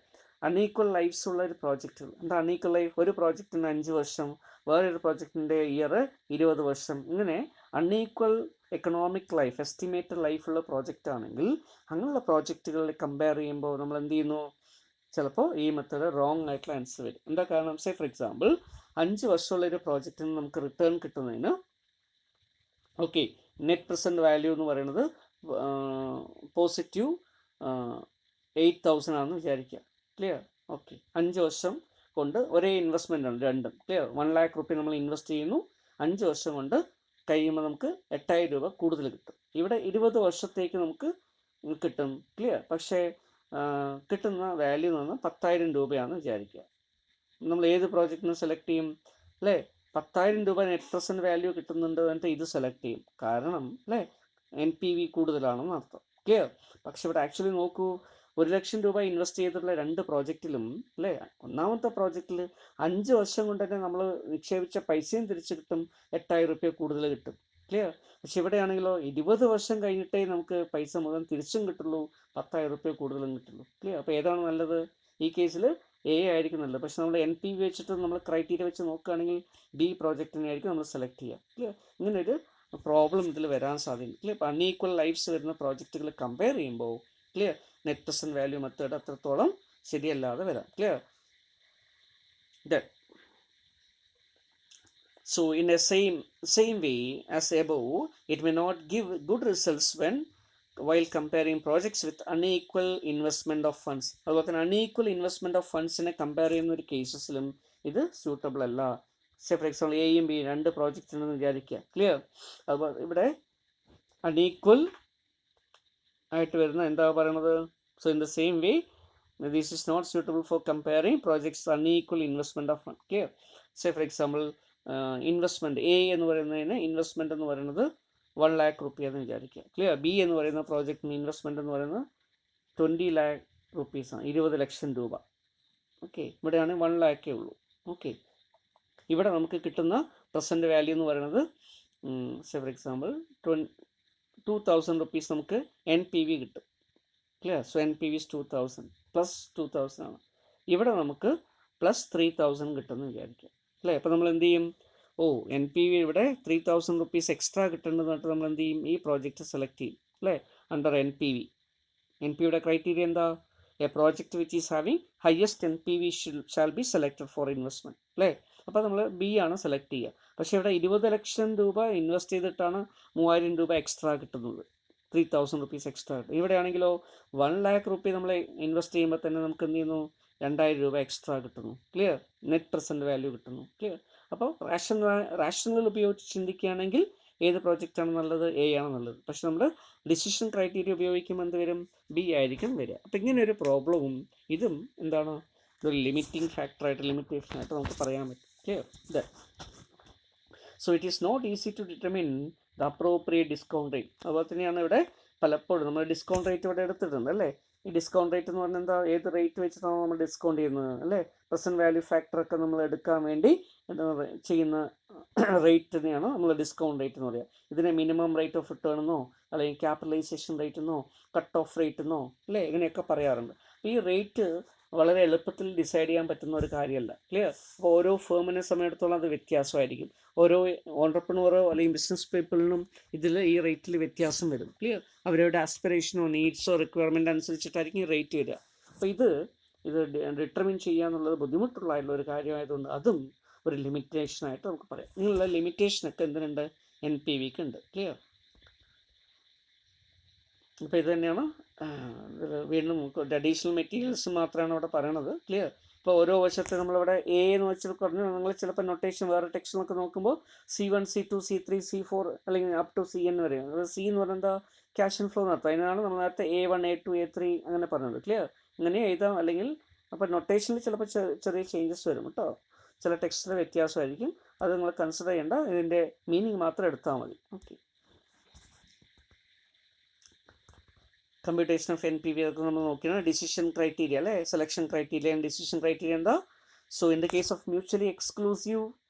Unequal lifes ഉള്ള ഒരു പ്രോജക്റ്റ്. എന്താ അൺഈക്വൽ ലൈഫ്? ഒരു പ്രോജക്റ്റിന് 5 വർഷം, വേറൊരു പ്രോജക്റ്റിൻ്റെ ഇയർ 20 വർഷം. ഇങ്ങനെ അൺഈക്വൽ എക്കണോമിക് ലൈഫ്, എസ്റ്റിമേറ്റഡ് ലൈഫുള്ള പ്രോജക്റ്റ് ആണെങ്കിൽ അങ്ങനെയുള്ള പ്രോജക്റ്റുകളിൽ കമ്പയർ ചെയ്യുമ്പോൾ നമ്മൾ എന്ത് ചെയ്യുന്നു, ചിലപ്പോൾ ഈ മെത്തേഡ് റോങ് ആയിട്ടുള്ള ആൻസർ വരും. എന്താ കാരണം, സേ ഫോർ എക്സാമ്പിൾ 5 വർഷമുള്ള ഒരു പ്രോജക്റ്റിന് നമുക്ക് റിട്ടേൺ കിട്ടുന്നതിന് ഓക്കെ നെറ്റ് പ്രസൻറ്റ് വാല്യൂ എന്ന് പറയുന്നത് പോസിറ്റീവ് 8,000 ആണെന്ന് വിചാരിക്കുക. ക്ലിയർ? ഓക്കെ. 5 വർഷം കൊണ്ട് ഒരേ ഇൻവെസ്റ്റ്മെൻ്റ് ആണ് രണ്ടും. ക്ലിയർ? 1 lakh റുപ്പീ നമ്മൾ ഇൻവെസ്റ്റ് ചെയ്യുന്നു, 5 വർഷം കൊണ്ട് കഴിയുമ്പോൾ നമുക്ക് 8,000 രൂപ കൂടുതൽ കിട്ടും. ഇവിടെ 20 വർഷത്തേക്ക് നമുക്ക് കിട്ടും. ക്ലിയർ? പക്ഷേ കിട്ടുന്ന വാല്യൂ എന്ന് പറഞ്ഞാൽ 10,000 രൂപയാണെന്ന് വിചാരിക്കുക. നമ്മൾ ഏത് പ്രോജക്റ്റിന് സെലക്ട് ചെയ്യും, അല്ലേ? 10,000 രൂപ നെറ്റ് പ്രസൻറ്റ് വാല്യൂ കിട്ടുന്നുണ്ട് എന്നിട്ട് ഇത് സെലക്ട് ചെയ്യും. കാരണം അല്ലേ NPV കൂടുതലാണെന്ന് അർത്ഥം. ക്ലിയർ? പക്ഷെ ഇവിടെ ആക്ച്വലി നോക്കൂ, 1 ലക്ഷം രൂപ ഇൻവെസ്റ്റ് ചെയ്തിട്ടുള്ള 2 പ്രോജക്റ്റിലും അല്ലേ, ഒന്നാമത്തെ പ്രോജക്റ്റിൽ 5 വർഷം കൊണ്ട് തന്നെ നമ്മൾ നിക്ഷേപിച്ച പൈസയും തിരിച്ച് കിട്ടും, 8,000 രൂപ കൂടുതൽ കിട്ടും. ക്ലിയർ? പക്ഷെ ഇവിടെയാണെങ്കിലോ 20 വർഷം കഴിഞ്ഞിട്ടേ നമുക്ക് പൈസ മുഴുവൻ തിരിച്ചും കിട്ടുള്ളൂ, 10,000 രൂപ കൂടുതലും കിട്ടുള്ളൂ. ക്ലിയർ? അപ്പോൾ ഏതാണ് നല്ലത്? ഈ കേസിൽ A ആയിരിക്കും നല്ലത്. പക്ഷെ നമ്മൾ NPV വെച്ചിട്ട് നമ്മൾ ക്രൈറ്റീരിയ വെച്ച് നോക്കുകയാണെങ്കിൽ B പ്രോജക്റ്റിനെ ആയിരിക്കും നമ്മൾ സെലക്ട് ചെയ്യുക. ക്ലിയർ? ഇങ്ങനൊരു പ്രോബ്ലം ഇതിൽ വരാൻ സാധ്യതയുണ്ട്. ക്ലിയർ? അപ്പോൾ അൺഈക്വൽ ലൈഫ്സ് വരുന്ന പ്രോജക്റ്റുകൾ കമ്പയർ ചെയ്യുമ്പോൾ clear net present value method അത്രത്തോളം ശരിയല്ലാതെ വരാം. Clear? So in the same way as above, it may not give good results while comparing projects with unequal investment of funds. അതുപോലെ തന്നെ unequal investment of ഫണ്ട്സിനെ compare ചെയ്യുന്ന ഒരു കേസസിലും ഇത് suitable അല്ല. Say for example എയും B 2 project ഉണ്ടെന്ന് വിചാരിക്കുക. Clear? അതുപോലെ ഇവിടെ അൺഈക്വൽ ആയിട്ട് വരുന്ന എന്താ പറയണത്, so in the same way this is not suitable for comparing projects unequal investment of fund. Clear? Say for example investment a എന്ന് പറയുന്നതിന് ഇൻവെസ്റ്റ്മെൻറ്റ് എന്ന് പറയുന്നത് 1 lakh റുപ്പീ എന്ന് വിചാരിക്കുക. ക്ലിയർ? ബി എന്ന് പറയുന്ന പ്രോജക്റ്റിന് ഇൻവെസ്റ്റ്മെൻറ്റ് എന്ന് പറയുന്നത് 20 lakh റുപ്പീസാണ്, 20 ലക്ഷം രൂപ. ഓക്കെ. ഇവിടെയാണ് 1 lakh ഉള്ളൂ. ഓക്കെ. ഇവിടെ നമുക്ക് കിട്ടുന്ന പ്രസൻറ്റ് വാല്യൂ എന്ന് പറയുന്നത് സേ ഫോർ എക്സാമ്പിൾ 2,000 റുപ്പീസ് നമുക്ക് NPV കിട്ടും. Clear? So NPV is 2,000 plus 2,000 ആണ്. ഇവിടെ നമുക്ക് പ്ലസ് 3,000 കിട്ടുമെന്ന് വിചാരിക്കുക. അല്ലേ? അപ്പോൾ നമ്മൾ എന്ത് ചെയ്യും, NPV ഇവിടെ 3,000 റുപ്പീസ് എക്സ്ട്രാ കിട്ടുന്നത് പറഞ്ഞിട്ട് നമ്മൾ എന്ത് ചെയ്യും, ഈ പ്രോജക്റ്റ് സെലക്ട് ചെയ്യും. അല്ലേ? അണ്ടർ NPVയുടെ ക്രൈറ്റീരിയ എന്താ, A project which is having highest NPV shall be selected four investment. അല്ലേ? അപ്പോൾ നമ്മൾ B ആണ് സെലക്ട് ചെയ്യുക. പക്ഷേ ഇവിടെ 20 ലക്ഷം രൂപ ഇൻവെസ്റ്റ് ചെയ്തിട്ടാണ് 3,000 രൂപ എക്സ്ട്രാ കിട്ടുന്നത്, 3,000 റുപ്പീസ് എക്സ്ട്രാ കിട്ടും. ഇവിടെയാണെങ്കിലോ 1 lakh റുപ്പീ നമ്മൾ ഇൻവെസ്റ്റ് ചെയ്യുമ്പോൾ തന്നെ നമുക്ക് എന്ത് ചെയ്യുന്നു, 2,000 രൂപ എക്സ്ട്രാ കിട്ടുന്നു. ക്ലിയർ? നെറ്റ് പ്രസൻറ്റ് വാല്യൂ കിട്ടുന്നു. ക്ലിയർ? അപ്പോൾ റാഷണൽ ഉപയോഗിച്ച് ചിന്തിക്കുകയാണെങ്കിൽ ഏത് പ്രോജക്റ്റാണ് നല്ലത്? എ ആണ് നല്ലത്. പക്ഷെ നമ്മൾ ഡിസിഷൻ ക്രൈറ്റീരിയ ഉപയോഗിക്കുമ്പോൾ എന്ത് വരും? ബി ആയിരിക്കും വരിക. അപ്പം ഇങ്ങനെ ഒരു പ്രോബ്ലവും ഇതും എന്താണ് ഒരു ലിമിറ്റിംഗ് ഫാക്ടറായിട്ട്, ലിമിറ്റേഷനായിട്ട് നമുക്ക് പറയാൻ പറ്റും. ക്ലിയർ? ഇത് so it is not easy to determine the appropriate discount rate. അതുപോലെ തന്നെയാണ് ഇവിടെ പലപ്പോഴും നമ്മൾ ഡിസ്കൗണ്ട് റേറ്റ് ഇവിടെ എടുത്തിട്ടുണ്ട് അല്ലേ. ഈ ഡിസ്കൗണ്ട് റേറ്റ് എന്ന് പറഞ്ഞാൽ എന്താ? ഏത് റേറ്റ് വെച്ചിട്ടാണ് നമ്മൾ ഡിസ്കൗണ്ട് ചെയ്യുന്നത് അല്ലേ? പ്രസൻറ്റ് വാല്യൂ ഫാക്ടറൊക്കെ നമ്മൾ എടുക്കാൻ വേണ്ടി ചെയ്യുന്ന റേറ്റിനെയാണ് നമ്മൾ ഡിസ്കൗണ്ട് റേറ്റ് എന്ന് പറയുക. ഇതിനെ മിനിമം റേറ്റ് ഓഫ് റിട്ടേൺ എന്നോ അല്ലെങ്കിൽ ക്യാപിറ്റലൈസേഷൻ റേറ്റ് എന്നോ കട്ട് ഓഫ് റേറ്റ് എന്നോ അല്ലേ ഇങ്ങനെയൊക്കെ പറയാറുണ്ട്. ഈ റേറ്റ് വളരെ എളുപ്പത്തിൽ ഡിസൈഡ് ചെയ്യാൻ പറ്റുന്ന ഒരു കാര്യമല്ല. ക്ലിയർ? അപ്പോൾ ഓരോ ഫേമിനെ സംബന്ധിച്ചിടത്തോളം അത് വ്യത്യാസമായിരിക്കും. ഓരോ ഓൺട്രപ്രണറോ അല്ലെങ്കിൽ ബിസിനസ് പീപ്പിളിനും ഇതിൽ ഈ റേറ്റിൽ വ്യത്യാസം വരും. ക്ലിയർ? അവരുടെ ആസ്പിറേഷനോ നീഡ്സോ റിക്വയർമെൻ്റ് അനുസരിച്ചിട്ടായിരിക്കും ഈ റേറ്റ് വരിക. അപ്പോൾ ഇത് ഡിറ്റർമിൻ ചെയ്യുക എന്നുള്ളത് ബുദ്ധിമുട്ടുള്ളതായിട്ടുള്ള ഒരു കാര്യമായതുകൊണ്ട് അതും ഒരു ലിമിറ്റേഷനായിട്ട് നമുക്ക് പറയാം. ഇങ്ങനെയുള്ള ലിമിറ്റേഷനൊക്കെ എന്തിനുണ്ട്? NPVക്ക് ഉണ്ട്. ക്ലിയർ? അപ്പോൾ ഇത് തന്നെയാണ് വീണ്ടും അഡീഷണൽ മെറ്റീരിയൽസ് മാത്രമാണ് ഇവിടെ പറയണത്. ക്ലിയർ? ഇപ്പോൾ ഓരോ വശത്ത് നമ്മളിവിടെ എ എന്ന് വെച്ചാൽ പറഞ്ഞു, നിങ്ങൾ ചിലപ്പോൾ നൊട്ടേഷൻ വേറെ ടെക്സ്റ്റിലൊക്കെ നോക്കുമ്പോൾ C1, C2, C3, C4 അല്ലെങ്കിൽ അപ് ടു CN വരെ. സി എന്ന് പറയുന്നത് എന്താ? ക്യാഷ് ഇൻഫ്ലോ നടത്തുക. അതിനാണ് നമ്മൾ നേരത്തെ A1, A2, A3 അങ്ങനെ പറഞ്ഞത്. ക്ലിയർ? ഇങ്ങനെ എഴുതാം. അല്ലെങ്കിൽ അപ്പോൾ നൊട്ടേഷനിൽ ചിലപ്പോൾ ചെറിയ ചേഞ്ചസ് വരും കേട്ടോ. ചില ടെക്സ്റ്റിലെ വ്യത്യാസമായിരിക്കും. അത് നിങ്ങൾ കൺസിഡർ ചെയ്യേണ്ട. ഇതിൻ്റെ മീനിങ് മാത്രം എടുത്താൽ മതി. ഓക്കെ. കമ്പ്യൂട്ടേഷൻ ഓഫ് NPV ഒക്കെ നമ്മൾ നോക്കിയാണ്. ഡിസിഷൻ ക്രൈറ്റീരിയ അല്ലേ, selection criteria and decision criteria എന്താ? So in the case of mutually exclusive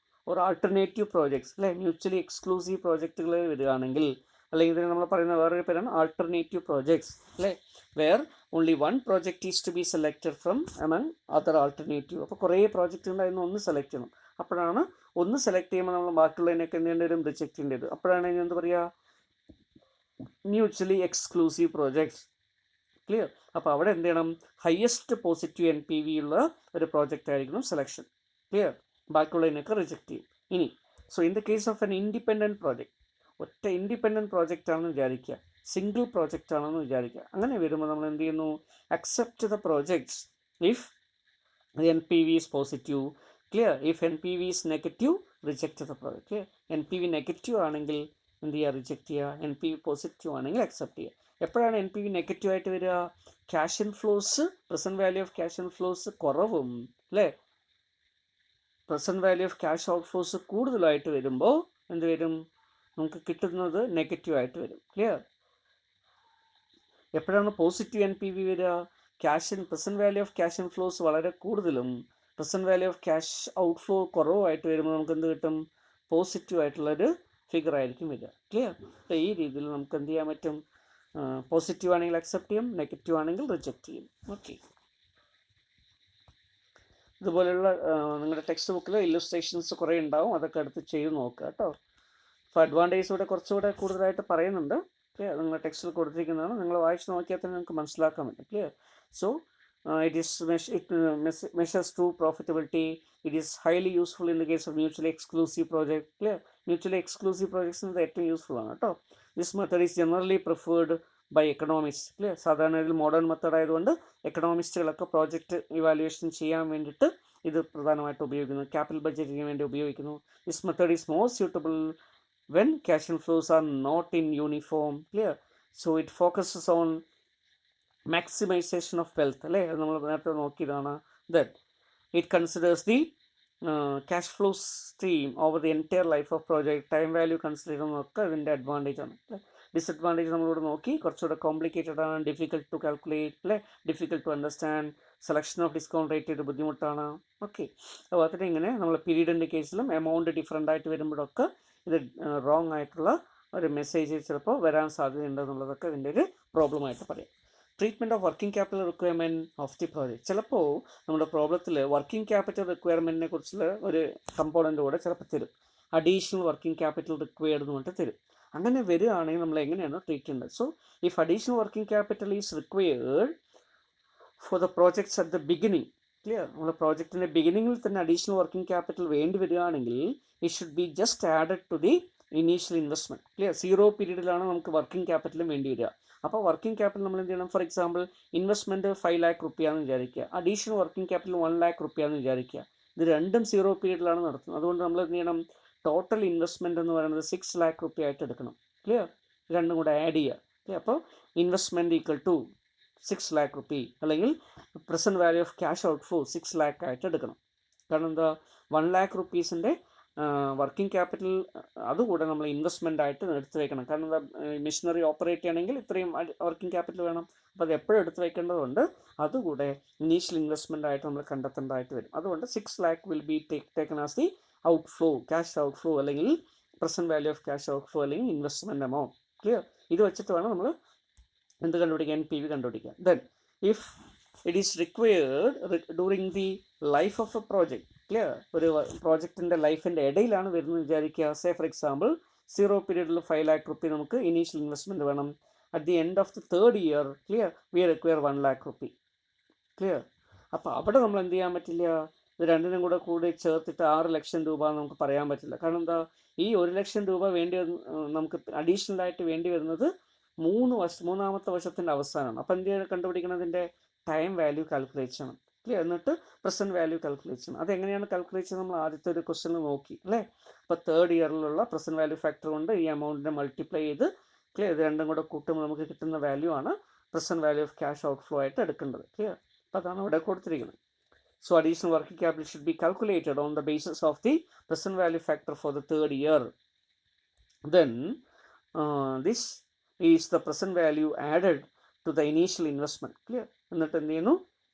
or alternative projects അല്ലേ, മ്യൂച്വലി എക്സ്ക്ലൂസീവ് പ്രോജക്റ്റുകൾ വരികയാണെങ്കിൽ, അല്ലെങ്കിൽ ഇതിന് നമ്മൾ പറയുന്ന വേറൊരു പേരാണ് ആൾട്ടർനേറ്റീവ് പ്രോജക്ട്സ് അല്ലേ, where only one project is to be selected from among other alternative. അപ്പോൾ കുറേ പ്രോജക്റ്റ് ഉണ്ടായിരുന്നു, ഒന്ന് സെലക്ട് ചെയ്യണം. അപ്പോഴാണ് ഒന്ന് സെലക്ട് ചെയ്യുമ്പോൾ നമ്മൾ ബാക്കിയുള്ളതിനൊക്കെ എന്ത് ചെയ്യേണ്ടി വരും? റിജക്ട് ചെയ്യേണ്ടി വരും. അപ്പോഴാണ് ഇനി എന്താ പറയുക? Mutually exclusive projects. ക്ലിയർ? അപ്പോൾ അവിടെ എന്ത് ചെയ്യണം? ഹയസ്റ്റ് പോസിറ്റീവ് NPV ഉള്ള ഒരു പ്രോജക്റ്റ് ആയിരിക്കണം സെലക്ഷൻ. ക്ലിയർ? ബാക്കിയുള്ളതിനൊക്കെ റിജക്റ്റ് ചെയ്യും. ഇനി so in the case of N independent project, ഒറ്റ ഇൻഡിപെൻഡൻറ്റ് പ്രോജക്റ്റ് ആണെന്ന് വിചാരിക്കുക, സിംഗിൾ പ്രോജക്റ്റ് ആണെന്ന് വിചാരിക്കുക. അങ്ങനെ വരുമ്പോൾ നമ്മൾ എന്ത് ചെയ്യുന്നു? Accept the projects if NPV is positive. Clear? If NPV is negative, reject the project. Clear? NPV negative ആണെങ്കിൽ എന്ത് ചെയ്യുക? റിജക്റ്റ് ചെയ്യുക. NPV പോസിറ്റീവ് ആണെങ്കിൽ അക്സെപ്റ്റ് ചെയ്യുക. എപ്പോഴാണ് NPV നെഗറ്റീവ് ആയിട്ട് വരിക? Cash inflows, present value of cash inflows കുറവും അല്ലേ, present value of cash outflows കൂടുതലായിട്ട് വരുമ്പോൾ എന്ത് വരും? നമുക്ക് കിട്ടുന്നത് നെഗറ്റീവായിട്ട് വരും. ക്ലിയർ? എപ്പോഴാണ് പോസിറ്റീവ് NPV വരിക? Present value of cash inflows വളരെ കൂടുതലും present value of cash outflow കുറവായിട്ട് വരുമ്പോൾ നമുക്ക് എന്ത് കിട്ടും? പോസിറ്റീവ് ആയിട്ടുള്ളൊരു ഫിഗർ ആയിരിക്കും വരിക. ക്ലിയർ? അപ്പോൾ ഈ രീതിയിൽ നമുക്ക് എന്ത് ചെയ്യാൻ പറ്റും? പോസിറ്റീവ് ആണെങ്കിൽ അക്സെപ്റ്റ് ചെയ്യും, നെഗറ്റീവ് ആണെങ്കിൽ റിജക്റ്റ് ചെയ്യും. ഓക്കെ. ഇതുപോലെയുള്ള നിങ്ങളുടെ ടെക്സ്റ്റ് ബുക്കിൽ ഇല്ലുസ്ട്രേഷൻസ് കുറേ ഉണ്ടാവും, അതൊക്കെ എടുത്ത് ചെയ്ത് നോക്കുക കേട്ടോ. അപ്പോൾ അഡ്വാൻറ്റേജ് ഇവിടെ കുറച്ചുകൂടെ കൂടുതലായിട്ട് പറയുന്നുണ്ട്. ക്ലിയർ? നിങ്ങളുടെ ടെക്സ്റ്റിൽ കൊടുത്തിരിക്കുന്നതാണ്, നിങ്ങൾ വായിച്ച് നോക്കിയാൽ തന്നെ നിങ്ങൾക്ക് മനസ്സിലാക്കാൻ പറ്റും. Clear? So it measures true profitability. It is highly useful in the case of mutually exclusive project. Clear? Mutually exclusive projects is ഏറ്റവും യൂസ്ഫുൾ ആണ് കേട്ടോ. This method is generally preferred by economists. Clear? സാധാരണ ഇതിൽ modern method ആയതുകൊണ്ട് എക്കണോമിസ്റ്റുകളൊക്കെ project evaluation ചെയ്യാൻ വേണ്ടിയിട്ട് ഇത് പ്രധാനമായിട്ട് ഉപയോഗിക്കുന്നു. ക്യാപിറ്റൽ ബഡ്ജറ്റിന് വേണ്ടി ഉപയോഗിക്കുന്നു. This method is more suitable when cash inflows are not in uniform. Clear? So it focuses on maximization of wealth അല്ലേ, അത് നമ്മൾ നേരത്തെ നോക്കിയതാണ്. That it considers the cash flow stream over the entire life of project. Time value consider ചെയ്യുന്നതൊക്കെ ഇതിൻ്റെ advantage ആണ്. Disadvantage നമ്മളിവിടെ നോക്കി, കുറച്ചുകൂടെ കോംപ്ലിക്കേറ്റഡ് ആണ്, ഡിഫിക്കൽട്ട് ടു കാൽക്കുലേറ്റ് അല്ലേ, difficult to understand, selection of discount rate ഒരു ബുദ്ധിമുട്ടാണ്. ഓക്കെ. അപ്പോൾ അതിന് ഇങ്ങനെ നമ്മൾ പീരീഡിൻ്റെ കേസിലും എമൗണ്ട് ഡിഫറൻ്റ് ആയിട്ട് വരുമ്പോഴൊക്കെ ഇത് റോങ് ആയിട്ടുള്ള ഒരു മെസ്സേജ് ചിലപ്പോൾ വരാൻ സാധ്യതയുണ്ടെന്നുള്ളതൊക്കെ ഇതിൻ്റെ ഒരു പ്രോബ്ലമായിട്ട് പറയാം. Treatment of working capital requirement of the project. ചിലപ്പോൾ നമ്മുടെ പ്രോബ്ലത്തിൽ വർക്കിംഗ് ക്യാപിറ്റൽ റിക്വയർമെൻറ്റിനെ കുറിച്ചുള്ള ഒരു കമ്പോണൻ്റ് കൂടെ ചിലപ്പോൾ തരും. അഡീഷണൽ വർക്കിംഗ് ക്യാപിറ്റൽ റിക്വയർഡ് എന്ന് പറഞ്ഞിട്ട് തരും. അങ്ങനെ വരികയാണെങ്കിൽ നമ്മൾ എങ്ങനെയാണ് ട്രീറ്റ് ചെയ്യേണ്ടത്? So if additional working capital is required for the projects at the beginning. Clear? നമ്മുടെ പ്രോജക്റ്റിൻ്റെ ബിഗിനിങ്ങിൽ തന്നെ അഡീഷണൽ വർക്കിംഗ് ക്യാപിറ്റൽ വേണ്ടി വരികയാണെങ്കിൽ it should be just added to the initial investment. Clear? 0 പീരീഡിലാണ് നമുക്ക് വർക്കിംഗ് ക്യാപിറ്റലും വേണ്ടി വരിക. അപ്പോൾ വർക്കിംഗ് ക്യാപിറ്റൽ നമ്മൾ എന്ത് ചെയ്യണം? ഫോർ എക്സാമ്പിൾ ഇൻവെസ്റ്റ്മെൻറ്റ് 5 lakh റുപ്പിയാന്ന് വിചാരിക്കുക, അഡീഷണൽ വർക്കിംഗ് ക്യാപിറ്റൽ 1 lakh റുപ്പിയാന്ന് വിചാരിക്കുക. ഇത് രണ്ടും 0 പീരീഡിലാണ് നടത്തുന്നത്. അതുകൊണ്ട് നമ്മൾ എന്ത് ചെയ്യണം? ടോട്ടൽ ഇൻവെസ്റ്റ്മെൻറ്റ് എന്ന് പറയുന്നത് 6 lakh റുപ്പി ആയിട്ട് എടുക്കണം. ക്ലിയർ? രണ്ടും കൂടെ ആഡ് ചെയ്യുക. അപ്പോൾ investment equal to 6 lakh rupee, അല്ലെങ്കിൽ present value of cash outflow 6 lakh ആയിട്ട് എടുക്കണം. കാരണം എന്താ, 1 lakh റുപ്പീസിൻ്റെ വർക്കിംഗ് ക്യാപിറ്റൽ അതുകൂടെ നമ്മൾ ഇൻവെസ്റ്റ്മെൻ്റ് ആയിട്ട് എടുത്ത് വെക്കണം. കാരണം എന്താ, മെഷീനറി ഓപ്പറേറ്റ് ചെയ്യണമെങ്കിൽ ഇത്രയും വർക്കിംഗ് ക്യാപിറ്റൽ വേണം. അപ്പോൾ അത് എപ്പോഴും എടുത്ത് വെക്കേണ്ടതുകൊണ്ട് അതുകൂടെ ഇനീഷ്യൽ ഇൻവെസ്റ്റ്മെൻ്റ് ആയിട്ട് നമ്മൾ കണ്ടെത്തേണ്ടതായിട്ട് വരും. അതുകൊണ്ട് 6 lakh will be taken as the outflow, cash outflow, അല്ലെങ്കിൽ present value of cash outflow, അല്ലെങ്കിൽ ഇൻവെസ്റ്റ്മെൻറ്റ് എമൗണ്ട്. ക്ലിയർ? ഇത് വെച്ചിട്ട് വേണം നമ്മൾ എന്ത് കണ്ടുപിടിക്കാൻ, PV കണ്ടുപിടിക്കാൻ. Then if it is required during the life of a project. Clear? ഒരു പ്രോജക്റ്റിൻ്റെ ലൈഫിൻ്റെ ഇടയിലാണ് വരുന്നത് വിചാരിക്കുക. സേ ഫോർ എക്സാമ്പിൾ 0 പീരീഡിൽ 5 lakh റുപ്പി നമുക്ക് ഇനീഷ്യൽ ഇൻവെസ്റ്റ്മെൻറ്റ് വേണം. At the end of the 3rd year, clear, V require 1 lakh rupee. Clear? അപ്പോൾ അവിടെ നമ്മൾ എന്ത് ചെയ്യാൻ പറ്റില്ല, ഇത് രണ്ടിനും കൂടി ചേർത്തിട്ട് 6 ലക്ഷം രൂപ നമുക്ക് പറയാൻ പറ്റില്ല. കാരണം എന്താ, ഈ 1 ലക്ഷം രൂപ നമുക്ക് അഡീഷണൽ ആയിട്ട് വേണ്ടി വരുന്നത് മൂന്നാമത്തെ വർഷത്തിൻ്റെ അവസാനമാണ്. അപ്പോൾ എന്ത് കണ്ടുപിടിക്കണതിൻ്റെ ടൈം വാല്യൂ കാൽക്കുലേറ്റ് ചെയ്യണം. ക്ലിയർ? എന്നിട്ട് പ്രസൻറ്റ് വാല്യൂ കാൽക്കുലേറ്റ് ചെയ്യണം. അതെങ്ങനെയാണ് കാൽക്കുലേറ്റ് ചെയ്യുന്നത്, നമ്മൾ ആദ്യത്തെ ഒരു ക്വസ്റ്റ്യനിൽ നോക്കി അല്ലേ. അപ്പോൾ 3rd yearലുള്ള പ്രസൻറ്റ് വാല്യൂ ഫാക്ടർ കൊണ്ട് ഈ എമൗണ്ടിനെ മൾട്ടിപ്ലൈ ചെയ്ത്, ക്ലിയർ, ഇത് രണ്ടും കൂടെ കൂട്ടുമ്പോൾ നമുക്ക് കിട്ടുന്ന വാല്യൂ ആണ് present value of cash out flow ആയിട്ട് എടുക്കേണ്ടത്. ക്ലിയർ? അപ്പോൾ അതാണ് ഇവിടെ കൊടുത്തിരിക്കുന്നത്. So additional working capital should be calculated on the basis of the present value factor for the 3rd year. Then this is the present value added to the initial investment. Clear? എന്നിട്ട് എന്ത് ചെയ്യുന്നു,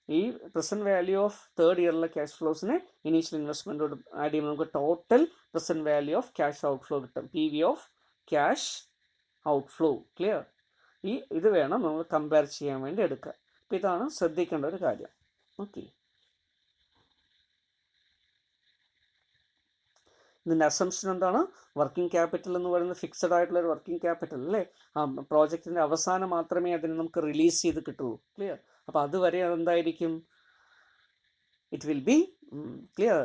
ഈ present value of 3rd yearലെ cash ഫ്ലോസിനെ ഇനീഷ്യൽ ഇൻവെസ്റ്റ്മെൻറ്റോട് add ചെയ്യുമ്പോൾ നമുക്ക് total present value of cash outflow കിട്ടും. PV of cash outflow. Clear? ഇത് വേണം നമ്മൾ കമ്പയർ ചെയ്യാൻ വേണ്ടി എടുക്കുക. അപ്പോൾ ഇതാണ് ശ്രദ്ധിക്കേണ്ട ഒരു കാര്യം. ഓക്കെ, ഇതിൻ്റെ അസംഷൻ എന്താണ്, വർക്കിംഗ് ക്യാപിറ്റൽ എന്ന് പറയുന്നത് ഫിക്സഡ് ആയിട്ടുള്ള ഒരു വർക്കിംഗ് ക്യാപിറ്റൽ അല്ലേ. പ്രോജക്റ്റിൻ്റെ അവസാനം മാത്രമേ അതിന് നമുക്ക് റിലീസ് ചെയ്ത് കിട്ടുള്ളൂ. ക്ലിയർ? അപ്പോൾ അതുവരെ അതെന്തായിരിക്കും, it will be clear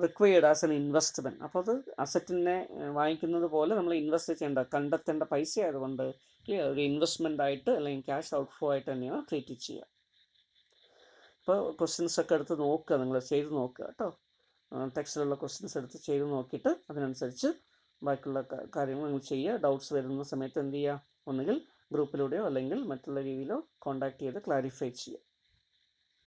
required as an investment. അപ്പോൾ അത് അസറ്റിനെ വാങ്ങിക്കുന്നത് പോലെ നമ്മൾ ഇൻവെസ്റ്റ് കണ്ടെത്തേണ്ട പൈസ ആയതുകൊണ്ട് ക്ലിയർ, ഒരു ഇൻവെസ്റ്റ്മെൻ്റ് ആയിട്ട് അല്ലെങ്കിൽ ക്യാഷ് ഔട്ട് ഫ്ലോ ആയിട്ട് തന്നെയാണ് ട്രീറ്റ് ചെയ്യുക. ഇപ്പോൾ ക്വസ്റ്റ്യൻസ് ഒക്കെ എടുത്ത് നോക്കുക, നിങ്ങൾ ചെയ്ത് നോക്കുക കേട്ടോ. ടെക്സ്റ്റിലുള്ള ക്വസ്റ്റ്യൻസ് എടുത്ത് ചെയ്ത് നോക്കിയിട്ട് അതിനനുസരിച്ച് ബാക്കിയുള്ള കാര്യങ്ങൾ നിങ്ങൾ ചെയ്യുക. ഡൗട്ട്സ് വരുന്ന സമയത്ത് എന്ത് ചെയ്യുക, ഒന്നുകിൽ ഗ്രൂപ്പിലൂടെയോ അല്ലെങ്കിൽ മറ്റുള്ള രീതിയിലോ കോൺടാക്ട് ചെയ്ത് ക്ലാരിഫൈ ചെയ്യുക.